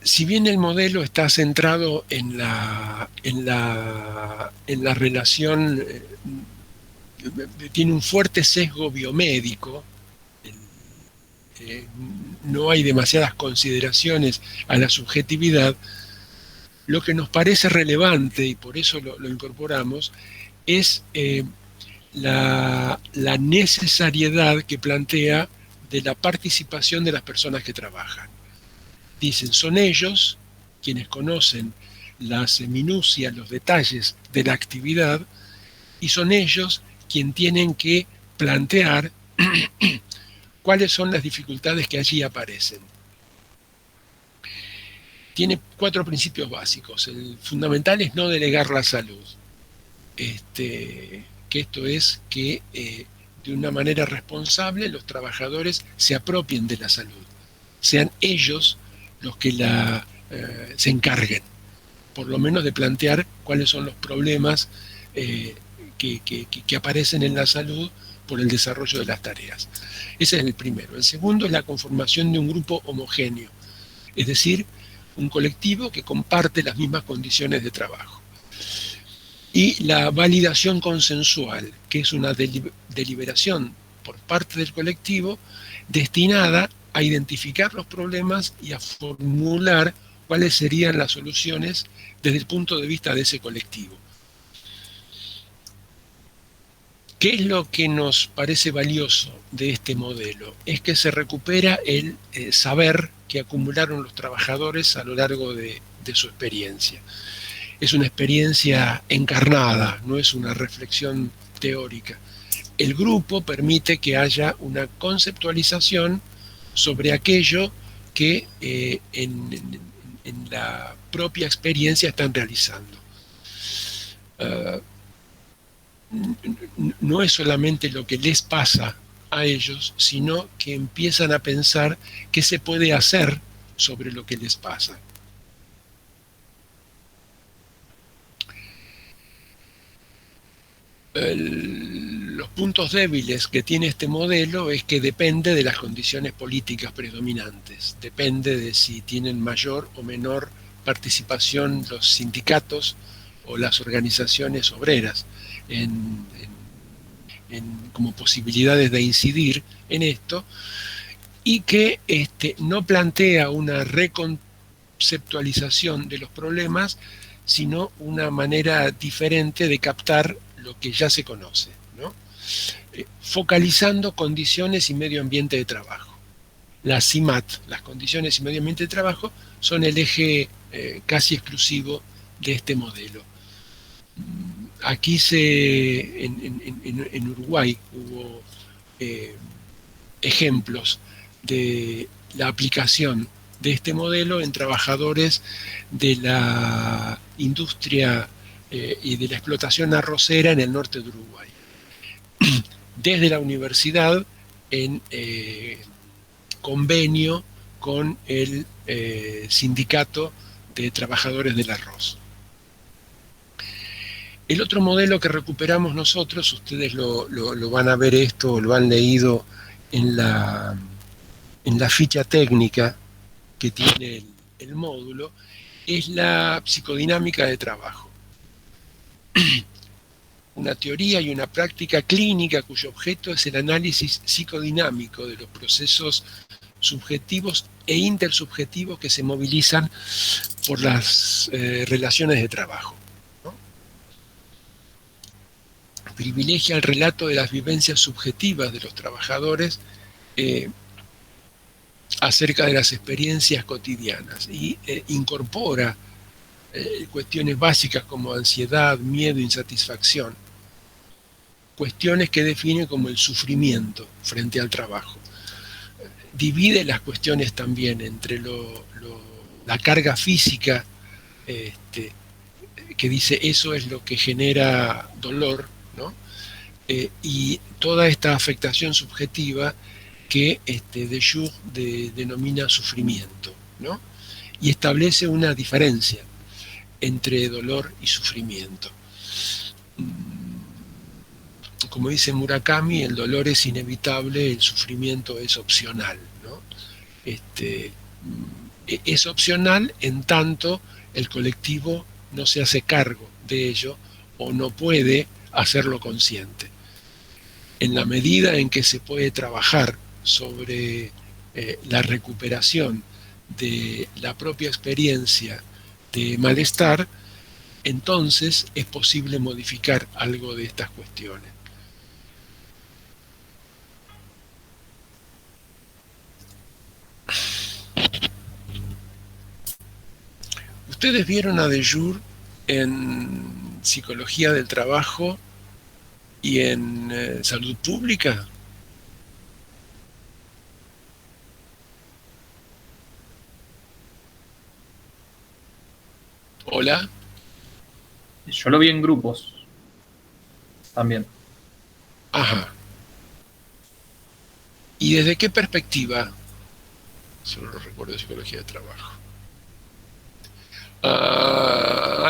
Si bien el modelo está centrado en la relación, tiene un fuerte sesgo biomédico, no hay demasiadas consideraciones a la subjetividad, lo que nos parece relevante, y por eso lo incorporamos, es la necesariedad que plantea de la participación de las personas que trabajan. dicen, son ellos quienes conocen las minucias, los detalles de la actividad, y son ellos quienes tienen que plantear cuáles son las dificultades que allí aparecen. Tiene 4 principios básicos. El fundamental es no delegar la salud. Que esto es que de una manera responsable los trabajadores se apropien de la salud. Sean ellos los que se encarguen, por lo menos de plantear cuáles son los problemas que aparecen en la salud por el desarrollo de las tareas. Ese es el primero. El segundo es la conformación de un grupo homogéneo, es decir, un colectivo que comparte las mismas condiciones de trabajo. Y la validación consensual, que es una deliberación por parte del colectivo destinada a identificar los problemas y a formular cuáles serían las soluciones desde el punto de vista de ese colectivo. ¿Qué es lo que nos parece valioso de este modelo? Es que se recupera el saber que acumularon los trabajadores a lo largo de su experiencia. Es una experiencia encarnada, no es una reflexión teórica. El grupo permite que haya una conceptualización sobre aquello que en la propia experiencia están realizando. No es solamente lo que les pasa a ellos, sino que empiezan a pensar qué se puede hacer sobre lo que les pasa. Los puntos débiles que tiene este modelo es que depende de las condiciones políticas predominantes, depende de si tienen mayor o menor participación los sindicatos o las organizaciones obreras como posibilidades de incidir en esto, y que no plantea una reconceptualización de los problemas, sino una manera diferente de captar lo que ya se conoce, ¿no? Focalizando condiciones y medio ambiente de trabajo. Las CIMAT, las condiciones y medio ambiente de trabajo, son el eje casi exclusivo de este modelo. Aquí en Uruguay hubo ejemplos de la aplicación de este modelo en trabajadores de la industria y de la explotación arrocera en el norte de Uruguay. Desde la universidad, en convenio con el sindicato de trabajadores del arroz. El otro modelo que recuperamos nosotros, ustedes lo van a ver esto, lo han leído en la ficha técnica que tiene el módulo, es la psicodinámica de trabajo. Una teoría y una práctica clínica cuyo objeto es el análisis psicodinámico de los procesos subjetivos e intersubjetivos que se movilizan por las relaciones de trabajo, ¿no? Privilegia el relato de las vivencias subjetivas de los trabajadores acerca de las experiencias cotidianas y incorpora cuestiones básicas como ansiedad, miedo, insatisfacción, cuestiones que define como el sufrimiento frente al trabajo. Divide las cuestiones también entre la carga física, que dice eso es lo que genera dolor, ¿no? Y toda esta afectación subjetiva que de Jung denomina sufrimiento, ¿no? Y establece una diferencia entre dolor y sufrimiento. Como dice Murakami, el dolor es inevitable, el sufrimiento es opcional, ¿no? Es opcional en tanto el colectivo no se hace cargo de ello o no puede hacerlo consciente. En la medida en que se puede trabajar sobre la recuperación de la propia experiencia de malestar, entonces es posible modificar algo de estas cuestiones. ¿Ustedes vieron a de Jure en psicología del trabajo y en salud pública? Hola. Yo lo vi en grupos también. Ajá. ¿Y desde qué perspectiva? Solo lo recuerdo de psicología de trabajo.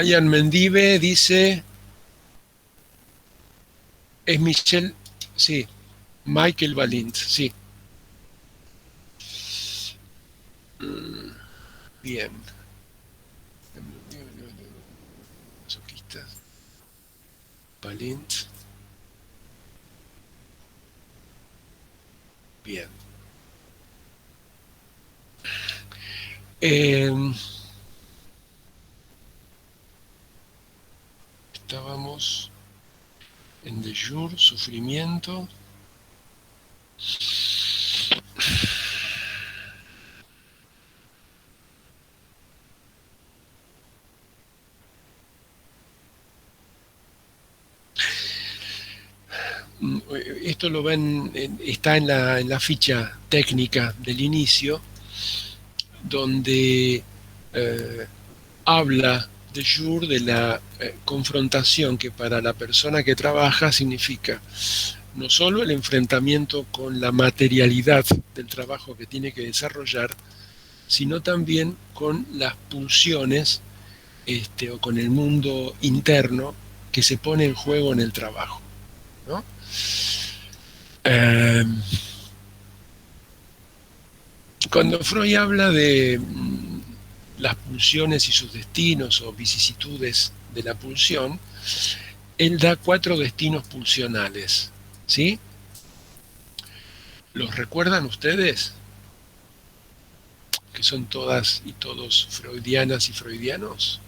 Ian Mendive dice, es Michelle, sí, Michael Balint, sí. Bien. Masoquistas. Balint. Bien. Estábamos en de Jure, sufrimiento. Esto lo ven, está en la ficha técnica del inicio, donde habla de Jure de la confrontación que para la persona que trabaja significa no solo el enfrentamiento con la materialidad del trabajo que tiene que desarrollar, sino también con las pulsiones o con el mundo interno que se pone en juego en el trabajo, ¿no? Cuando Freud habla de las pulsiones y sus destinos o vicisitudes de la pulsión, él da 4 destinos pulsionales, ¿sí? ¿Los recuerdan ustedes? Que son todas y todos freudianas y freudianos.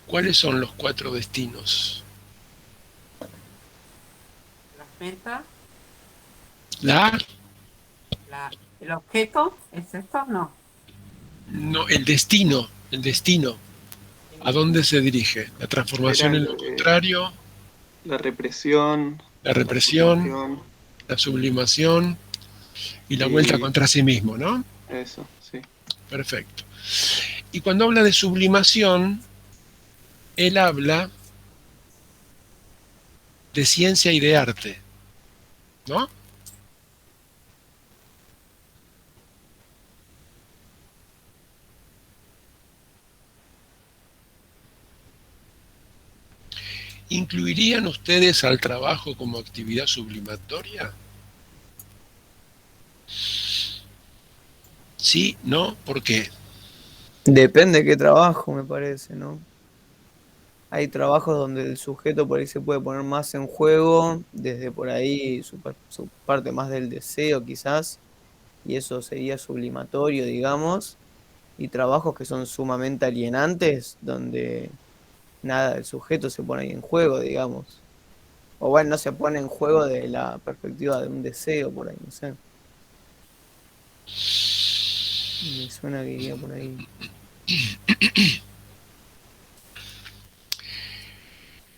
¿Cuáles son los 4 destinos? La meta, ¿La? el objeto, ¿es esto? No. No, el destino. ¿A dónde se dirige? La transformación en lo contrario. La represión. La represión. La sublimación y la vuelta contra sí mismo, ¿no? Eso, sí. Perfecto. Y cuando habla de sublimación, él habla de ciencia y de arte, ¿no? ¿Incluirían ustedes al trabajo como actividad sublimatoria? ¿Sí? ¿No? ¿Por qué? Depende de qué trabajo, me parece, ¿no? Hay trabajos donde el sujeto por ahí se puede poner más en juego, desde por ahí su parte más del deseo quizás, y eso sería sublimatorio, digamos, y trabajos que son sumamente alienantes, donde nada, el sujeto se pone ahí en juego, digamos. O bueno, no se pone en juego de la perspectiva de un deseo, por ahí, no sé. Me suena que iría por ahí.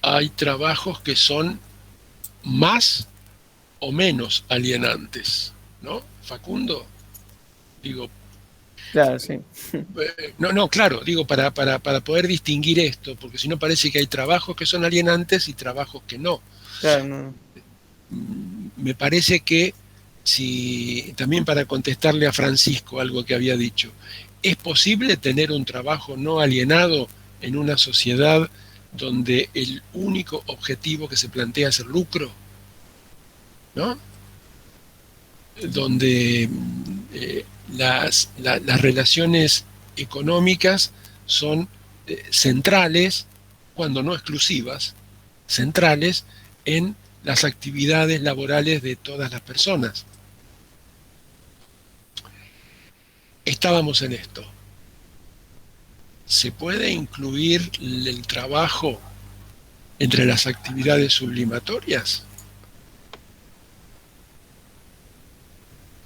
Hay trabajos que son más o menos alienantes, ¿no, Facundo? Digo, claro, sí. No, claro, digo, para poder distinguir esto, porque si no parece que hay trabajos que son alienantes y trabajos que no. Claro, no. Me parece que, si también para contestarle a Francisco algo que había dicho, ¿es posible tener un trabajo no alienado en una sociedad donde el único objetivo que se plantea es el lucro? ¿No? Donde las relaciones económicas son centrales, cuando no exclusivas, centrales en las actividades laborales de todas las personas. Estábamos en esto. ¿Se puede incluir el trabajo entre las actividades sublimatorias?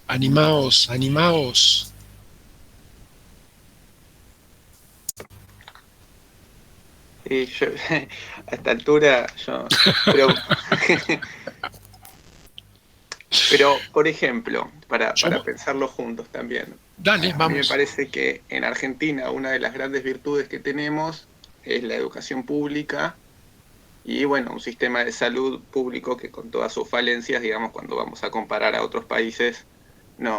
Animaos, animaos. Y yo, a esta altura, pero, pero, por ejemplo, para pensarlo juntos también. Dale, A mí me vamos. parece que en Argentina una de las grandes virtudes que tenemos es la educación pública y, bueno, un sistema de salud público que con todas sus falencias, digamos, cuando vamos a comparar a otros países,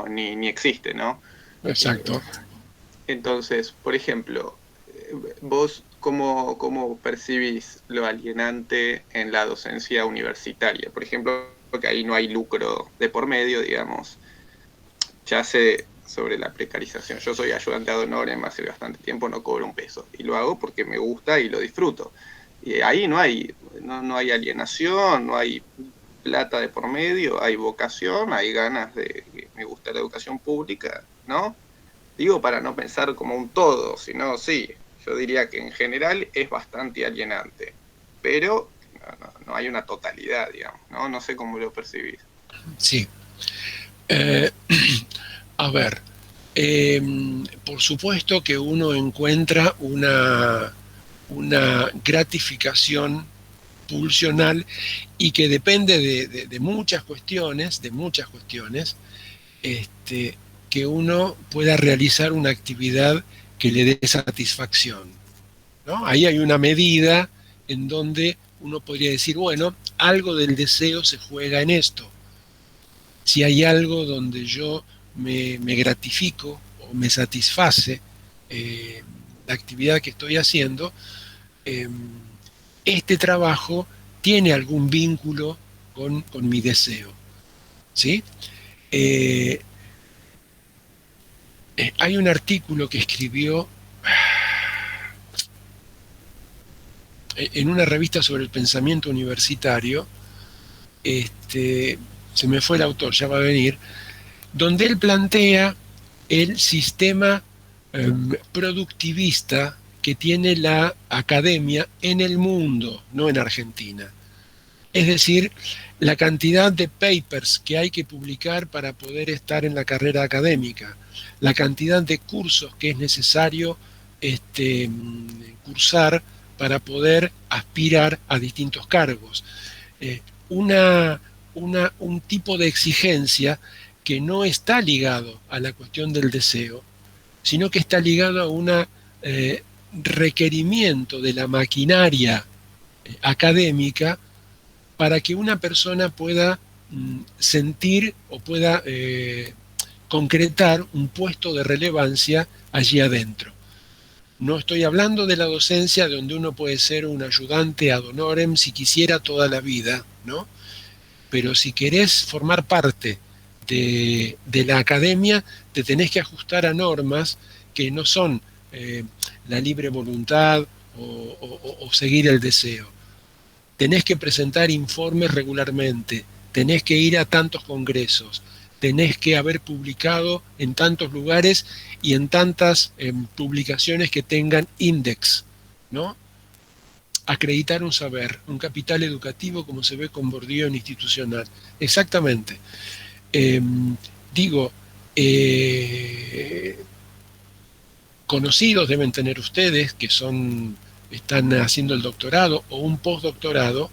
ni existe, ¿no? Exacto. Entonces, por ejemplo, vos, ¿cómo percibís lo alienante en la docencia universitaria? Por ejemplo, porque ahí no hay lucro de por medio, digamos. Ya sé sobre la precarización. Yo soy ayudante ad honorem, hace bastante tiempo no cobro un peso. Y lo hago porque me gusta y lo disfruto. Y ahí no hay alienación, no hay plata de por medio, hay vocación, hay ganas de... Me gusta la educación pública, ¿no? Digo para no pensar como un todo, sino sí, yo diría que en general es bastante alienante, pero no hay una totalidad, digamos, ¿no? No sé cómo lo percibís. Sí. A ver, por supuesto que uno encuentra una gratificación pulsional y que depende de muchas cuestiones, que uno pueda realizar una actividad que le dé satisfacción, ¿no? Ahí hay una medida en donde uno podría decir, bueno, algo del deseo se juega en esto. Si hay algo donde yo me gratifico o me satisface la actividad que estoy haciendo, este trabajo tiene algún vínculo con mi deseo, ¿sí? Hay un artículo que escribió en una revista sobre el pensamiento universitario, se me fue el autor, ya va a venir, donde él plantea el sistema productivista que tiene la academia en el mundo, no en Argentina. Es decir, la cantidad de papers que hay que publicar para poder estar en la carrera académica, la cantidad de cursos que es necesario cursar para poder aspirar a distintos cargos. Un tipo de exigencia que no está ligado a la cuestión del deseo, sino que está ligado a un requerimiento de la maquinaria académica para que una persona pueda sentir o pueda concretar un puesto de relevancia allí adentro. No estoy hablando de la docencia donde uno puede ser un ayudante ad honorem si quisiera toda la vida, ¿no? Pero si querés formar parte de la academia, te tenés que ajustar a normas que no son la libre voluntad o seguir el deseo. Tenés que presentar informes regularmente, tenés que ir a tantos congresos, tenés que haber publicado en tantos lugares y en tantas publicaciones que tengan index, ¿no? Acreditar un saber, un capital educativo como se ve con Bourdieu en institucional. Exactamente. Conocidos deben tener ustedes que están haciendo el doctorado o un postdoctorado,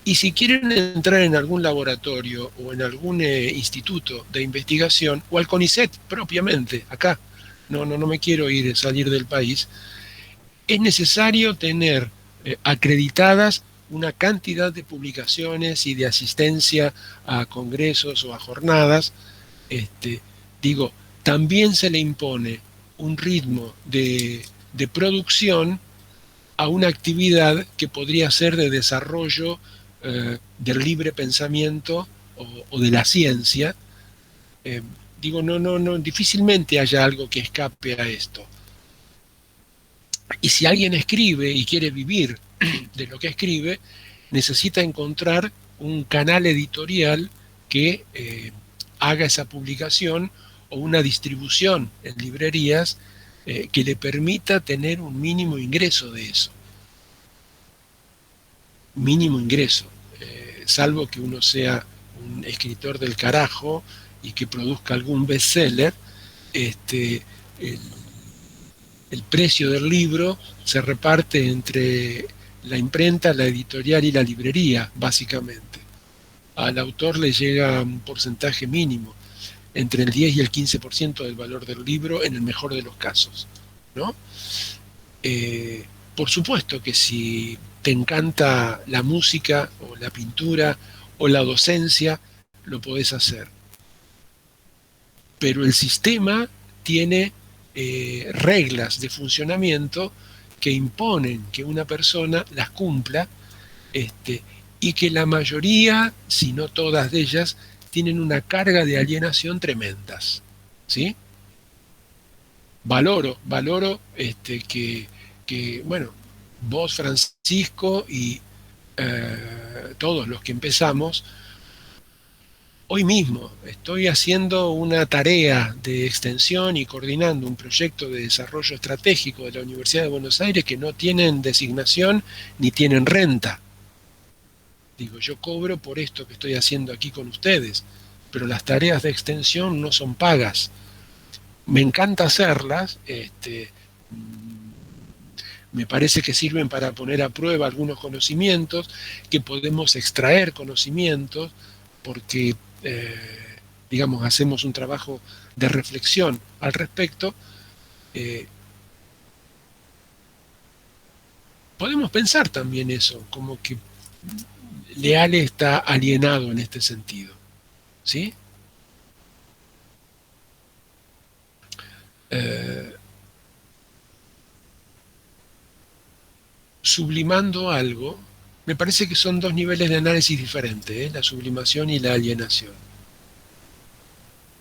y si quieren entrar en algún laboratorio o en algún instituto de investigación, o al CONICET propiamente, acá, no me quiero salir del país, es necesario tener acreditadas una cantidad de publicaciones y de asistencia a congresos o a jornadas. También se le impone un ritmo de producción a una actividad que podría ser de desarrollo del libre pensamiento o de la ciencia. Difícilmente haya algo que escape a esto. Y si alguien escribe y quiere vivir de lo que escribe, necesita encontrar un canal editorial que haga esa publicación o una distribución en librerías que le permita tener un mínimo ingreso de eso. Mínimo ingreso, salvo que uno sea un escritor del carajo y que produzca algún bestseller, el, el precio del libro se reparte entre la imprenta, la editorial y la librería, básicamente. Al autor le llega un porcentaje mínimo, entre el 10 y el 15% del valor del libro, en el mejor de los casos, ¿no? Por supuesto que si te encanta la música o la pintura o la docencia, lo podés hacer. Pero el sistema tiene reglas de funcionamiento que imponen que una persona las cumpla, y que la mayoría, si no todas de ellas, tienen una carga de alienación tremendas, ¿sí? Valoro que, bueno, vos, Francisco, y todos los que empezamos, hoy mismo estoy haciendo una tarea de extensión y coordinando un proyecto de desarrollo estratégico de la Universidad de Buenos Aires que no tienen designación ni tienen renta. Digo, yo cobro por esto que estoy haciendo aquí con ustedes, pero las tareas de extensión no son pagas. Me encanta hacerlas, me parece que sirven para poner a prueba algunos conocimientos, que podemos extraer conocimientos, porque, digamos, hacemos un trabajo de reflexión al respecto. Podemos pensar también eso, como que Leale está alienado en este sentido, ¿sí? Sublimando algo, me parece que son dos niveles de análisis diferentes, la sublimación y la alienación.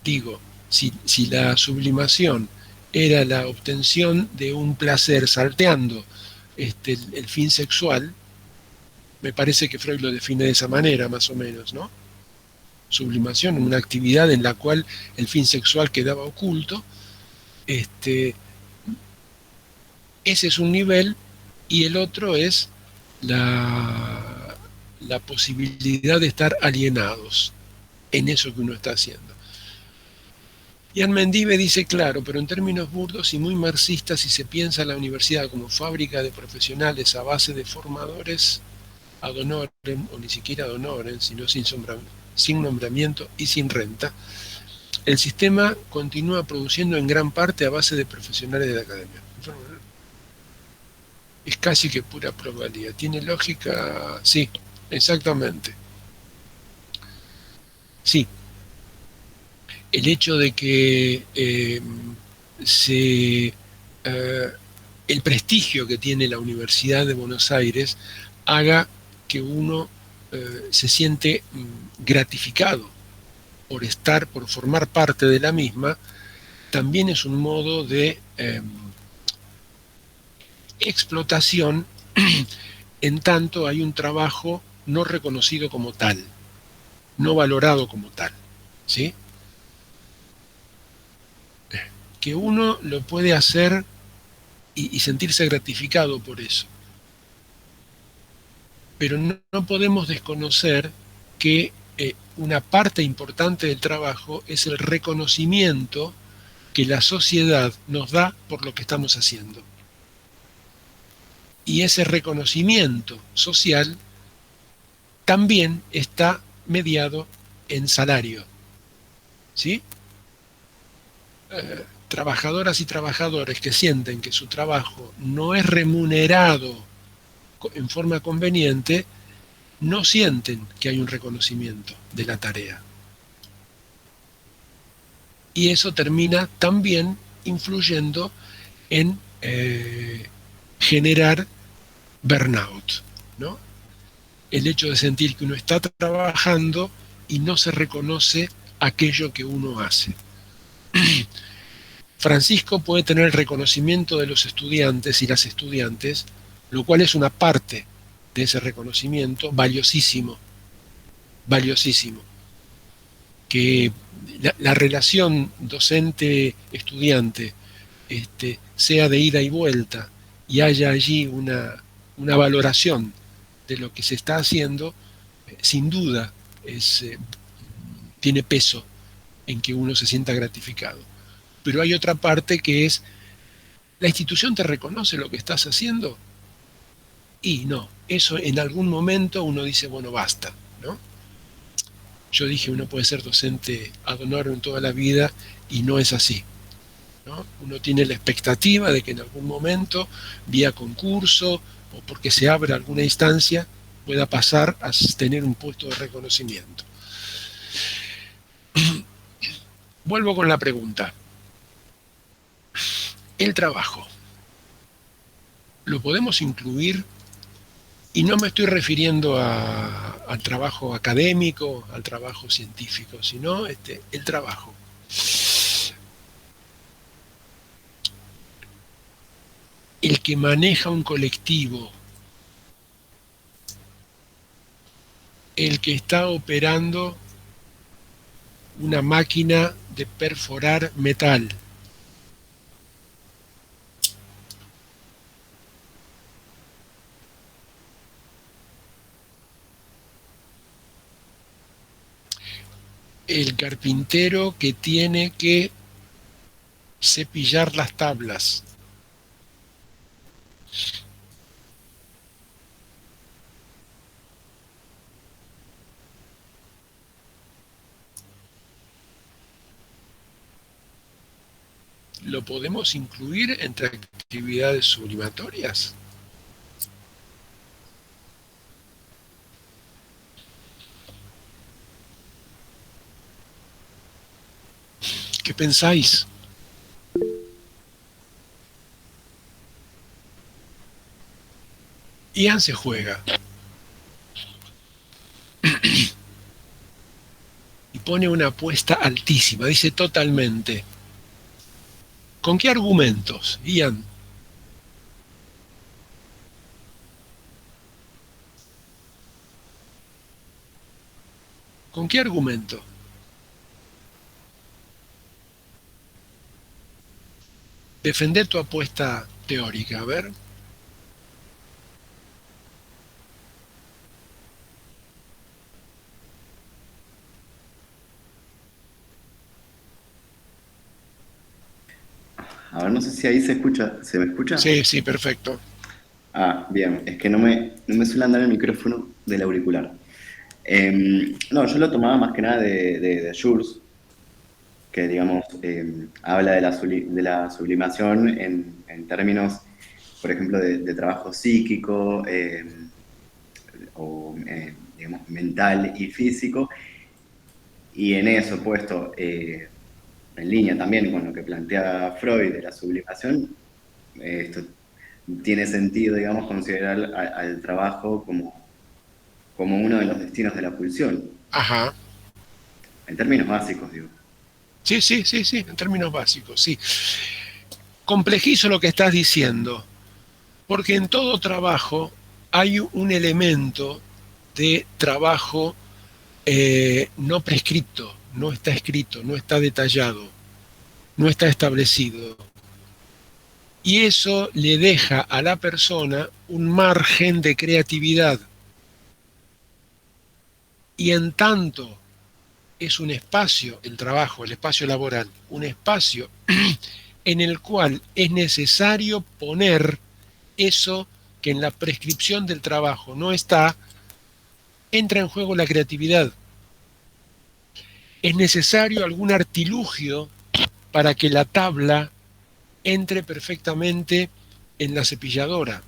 Digo, si la sublimación era la obtención de un placer salteando el fin sexual, me parece que Freud lo define de esa manera, más o menos, ¿no? Sublimación, una actividad en la cual el fin sexual quedaba oculto. Ese es un nivel, y el otro es la posibilidad de estar alienados en eso que uno está haciendo. Ian Mendive dice, claro, pero en términos burdos y muy marxistas, si se piensa en la universidad como fábrica de profesionales a base de formadores ad honorem, o ni siquiera ad honorem, sino sin nombramiento y sin renta, el sistema continúa produciendo en gran parte a base de profesionales de la academia. Es casi que pura probabilidad. ¿Tiene lógica? Sí, exactamente. Sí. El hecho de que el prestigio que tiene la Universidad de Buenos Aires haga que uno se siente gratificado por formar parte de la misma, también es un modo de explotación, en tanto hay un trabajo no reconocido como tal, no valorado como tal, ¿sí? Que uno lo puede hacer y sentirse gratificado por eso. Pero no podemos desconocer que una parte importante del trabajo es el reconocimiento que la sociedad nos da por lo que estamos haciendo. Y ese reconocimiento social también está mediado en salario, ¿sí? Trabajadoras y trabajadores que sienten que su trabajo no es remunerado en forma conveniente, no sienten que hay un reconocimiento de la tarea. Y eso termina también influyendo en generar burnout, ¿no? El hecho de sentir que uno está trabajando y no se reconoce aquello que uno hace. Francisco puede tener el reconocimiento de los estudiantes y las estudiantes, lo cual es una parte de ese reconocimiento valiosísimo, valiosísimo. Que la relación docente-estudiante sea de ida y vuelta y haya allí una valoración de lo que se está haciendo, sin duda tiene peso en que uno se sienta gratificado. Pero hay otra parte que es, ¿la institución te reconoce lo que estás haciendo? Y no, eso en algún momento uno dice, bueno, basta, ¿no? Yo dije, uno puede ser docente ad honorem toda la vida y no es así, ¿no? Uno tiene la expectativa de que en algún momento, vía concurso o porque se abra alguna instancia, pueda pasar a tener un puesto de reconocimiento. Vuelvo con la pregunta. El trabajo, ¿lo podemos incluir? Y no me estoy refiriendo al trabajo académico, al trabajo científico, sino el trabajo. El que maneja un colectivo, el que está operando una máquina de perforar metal, el carpintero que tiene que cepillar las tablas, ¿lo podemos incluir entre actividades sublimatorias? ¿Qué pensáis? Ian se juega y pone una apuesta altísima, dice totalmente. ¿Con qué argumentos, Ian? ¿Con qué argumento? Defender tu apuesta teórica, a ver. A ver, no sé si ahí se escucha. ¿Se me escucha? Sí, sí, perfecto. Ah, bien. Es que no me suele andar el micrófono del auricular. No, yo lo tomaba más que nada de Jules, que digamos habla de la sublimación en términos, por ejemplo, de trabajo psíquico o digamos mental y físico, y en eso puesto en línea también con lo que plantea Freud de la sublimación, esto tiene sentido, digamos, considerar al trabajo como uno de los destinos de la pulsión. Ajá. En términos básicos, digo. Sí, sí, sí, sí, en términos básicos, sí. Complejizo lo que estás diciendo, porque en todo trabajo hay un elemento de trabajo no prescripto, no está escrito, no está detallado, no está establecido. Y eso le deja a la persona un margen de creatividad. Y en tanto es un espacio, el trabajo, el espacio laboral, un espacio en el cual es necesario poner eso que en la prescripción del trabajo no está, entra en juego la creatividad. Es necesario algún artilugio para que la tabla entre perfectamente en la cepilladora.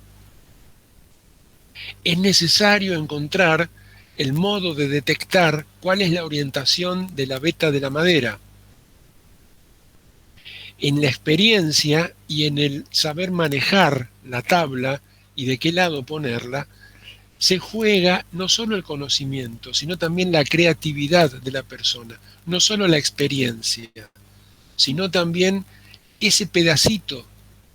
Es necesario encontrar el modo de detectar cuál es la orientación de la veta de la madera. En la experiencia y en el saber manejar la tabla y de qué lado ponerla, se juega no solo el conocimiento, sino también la creatividad de la persona, no solo la experiencia, sino también ese pedacito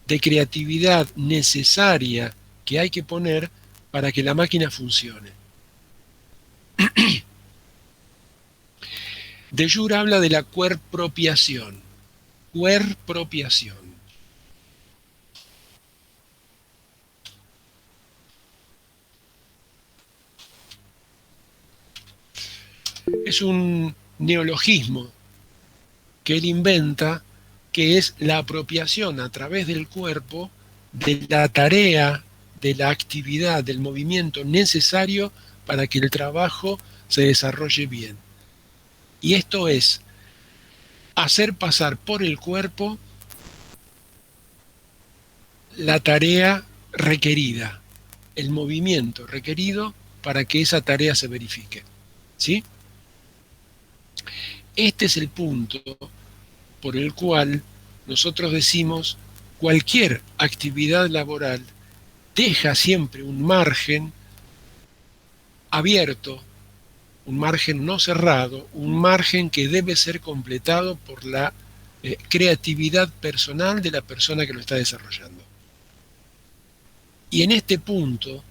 de creatividad necesaria que hay que poner para que la máquina funcione. De Jure habla de la querpropiación. Querpropiación. Es un neologismo que él inventa, que es la apropiación a través del cuerpo de la tarea, de la actividad, del movimiento necesario para que el trabajo se desarrolle bien. Y esto es hacer pasar por el cuerpo la tarea requerida, el movimiento requerido para que esa tarea se verifique. ¿Sí? Este es el punto por el cual nosotros decimos cualquier actividad laboral deja siempre un margen abierto, un margen no cerrado, un margen que debe ser completado por la creatividad personal de la persona que lo está desarrollando. Y en este punto,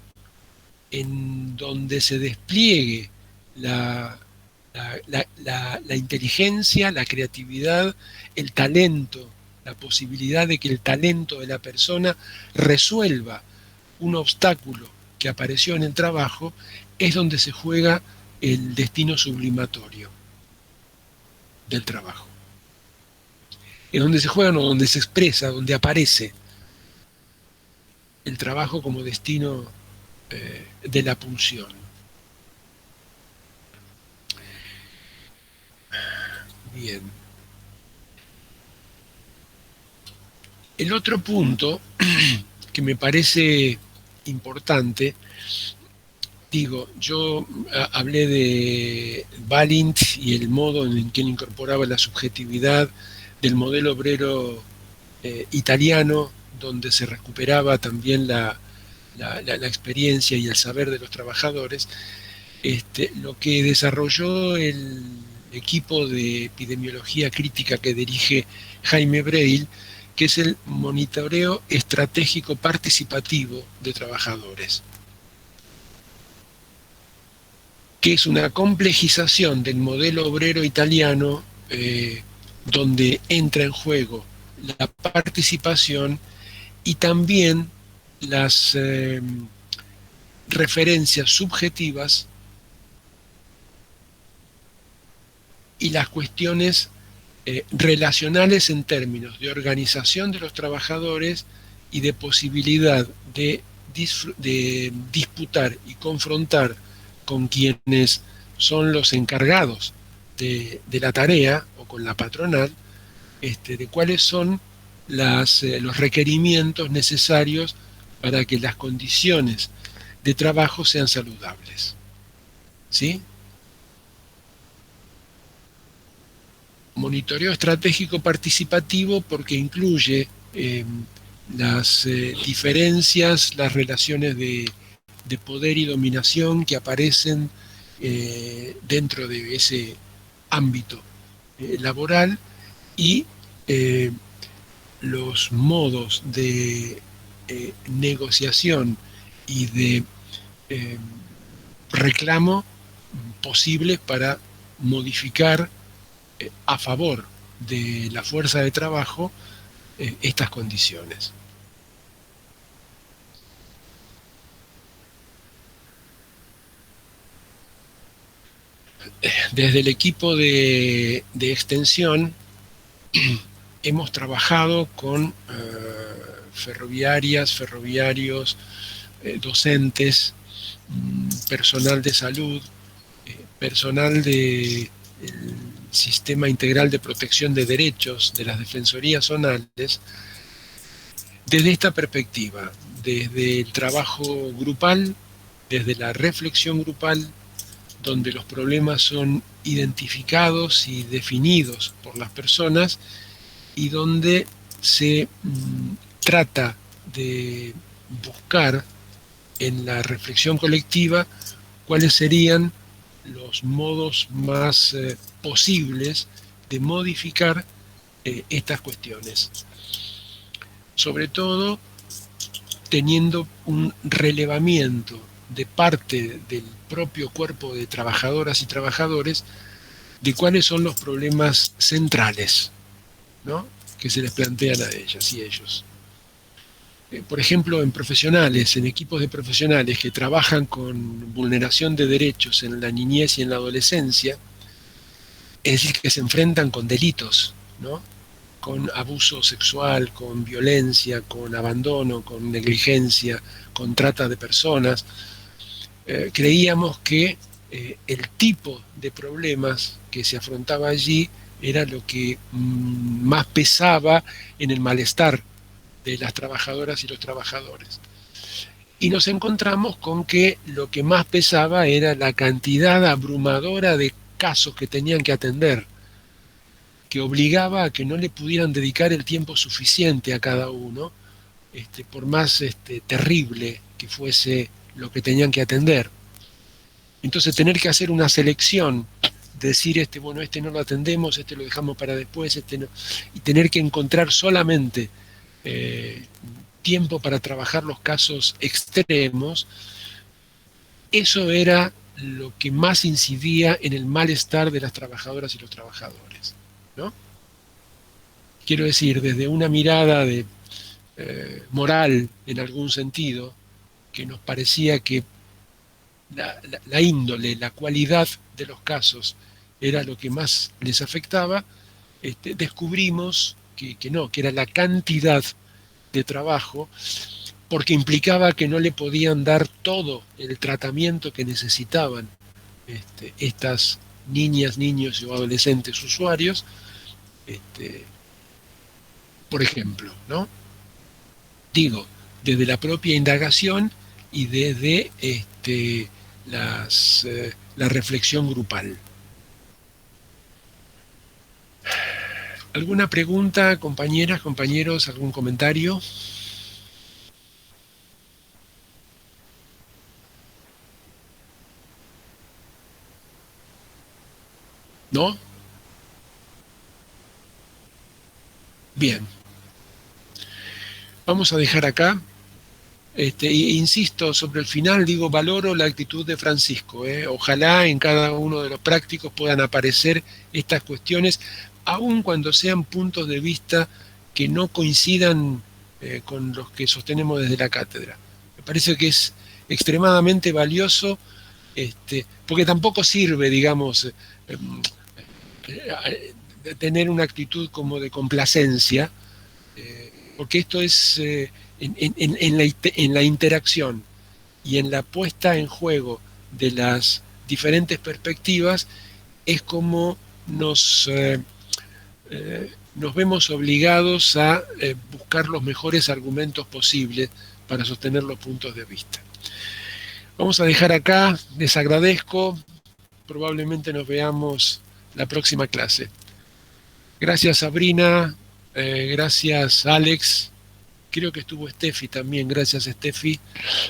en donde se despliegue la inteligencia, la creatividad, el talento, la posibilidad de que el talento de la persona resuelva un obstáculo que apareció en el trabajo, es donde se juega el destino sublimatorio del trabajo. Es donde se juega, no, donde se expresa, donde aparece el trabajo como destino de la pulsión. Bien. El otro punto que me parece importante, digo, yo hablé de Balint y el modo en que él incorporaba la subjetividad del modelo obrero italiano, donde se recuperaba también la experiencia y el saber de los trabajadores. Lo que desarrolló el equipo de epidemiología crítica que dirige Jaime Breil, que es el monitoreo estratégico participativo de trabajadores, que es una complejización del modelo obrero italiano, donde entra en juego la participación y también las referencias subjetivas y las cuestiones relacionales en términos de organización de los trabajadores y de posibilidad de disputar y confrontar con quienes son los encargados de la tarea o con la patronal, de cuáles son los requerimientos necesarios para que las condiciones de trabajo sean saludables. ¿Sí? Monitoreo estratégico participativo porque incluye las diferencias, las relaciones de poder y dominación que aparecen dentro de ese ámbito laboral y los modos de negociación y de reclamo posibles para modificar a favor de la fuerza de trabajo estas condiciones. Desde el equipo de extensión hemos trabajado con ferroviarios, docentes, personal de salud, personal del Sistema Integral de Protección de Derechos de las Defensorías Zonales, desde esta perspectiva, desde el trabajo grupal, desde la reflexión grupal, donde los problemas son identificados y definidos por las personas y donde se trata de buscar en la reflexión colectiva cuáles serían los modos más posibles de modificar estas cuestiones. Sobre todo teniendo un relevamiento de parte del propio cuerpo de trabajadoras y trabajadores de cuáles son los problemas centrales, ¿no?, que se les plantean a ellas y ellos. Por ejemplo, en profesionales, en equipos de profesionales que trabajan con vulneración de derechos en la niñez y en la adolescencia, es decir, que se enfrentan con delitos ¿no? Con abuso sexual, con violencia, con abandono, con negligencia, con trata de personas. Creíamos que el tipo de problemas que se afrontaba allí era lo que más pesaba en el malestar de las trabajadoras y los trabajadores. Y nos encontramos con que lo que más pesaba era la cantidad abrumadora de casos que tenían que atender, que obligaba a que no le pudieran dedicar el tiempo suficiente a cada uno, por más terrible que fuese lo que tenían que atender. Entonces tener que hacer una selección, decir, bueno, no lo atendemos, lo dejamos para después, no, y tener que encontrar solamente tiempo para trabajar los casos extremos, eso era lo que más incidía en el malestar de las trabajadoras y los trabajadores, ¿no? Quiero decir, desde una mirada de moral, en algún sentido, que nos parecía que la índole, la cualidad de los casos era lo que más les afectaba, descubrimos que no, que era la cantidad de trabajo, porque implicaba que no le podían dar todo el tratamiento que necesitaban estas niñas, niños o adolescentes usuarios, por ejemplo, ¿no? Digo, desde la propia indagación y desde la reflexión grupal. ¿Alguna pregunta, compañeras, compañeros? ¿Algún comentario? ¿No? Bien. Vamos a dejar acá. Insisto, sobre el final, valoro la actitud de Francisco. Ojalá en cada uno de los prácticos puedan aparecer estas cuestiones, aun cuando sean puntos de vista que no coincidan con los que sostenemos desde la cátedra. Me parece que es extremadamente valioso, porque tampoco sirve, digamos, tener una actitud como de complacencia, porque esto es en la interacción y en la puesta en juego de las diferentes perspectivas, es como nos vemos obligados a buscar los mejores argumentos posibles para sostener los puntos de vista. Vamos a dejar acá, les agradezco, probablemente nos veamos la próxima clase. Gracias, Sabrina, gracias, Alex, creo que estuvo Steffi también, gracias, Steffi,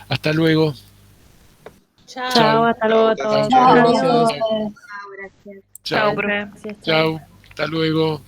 hasta luego. Chao, hasta luego a todos. Chao, Gracias. chao, hasta luego.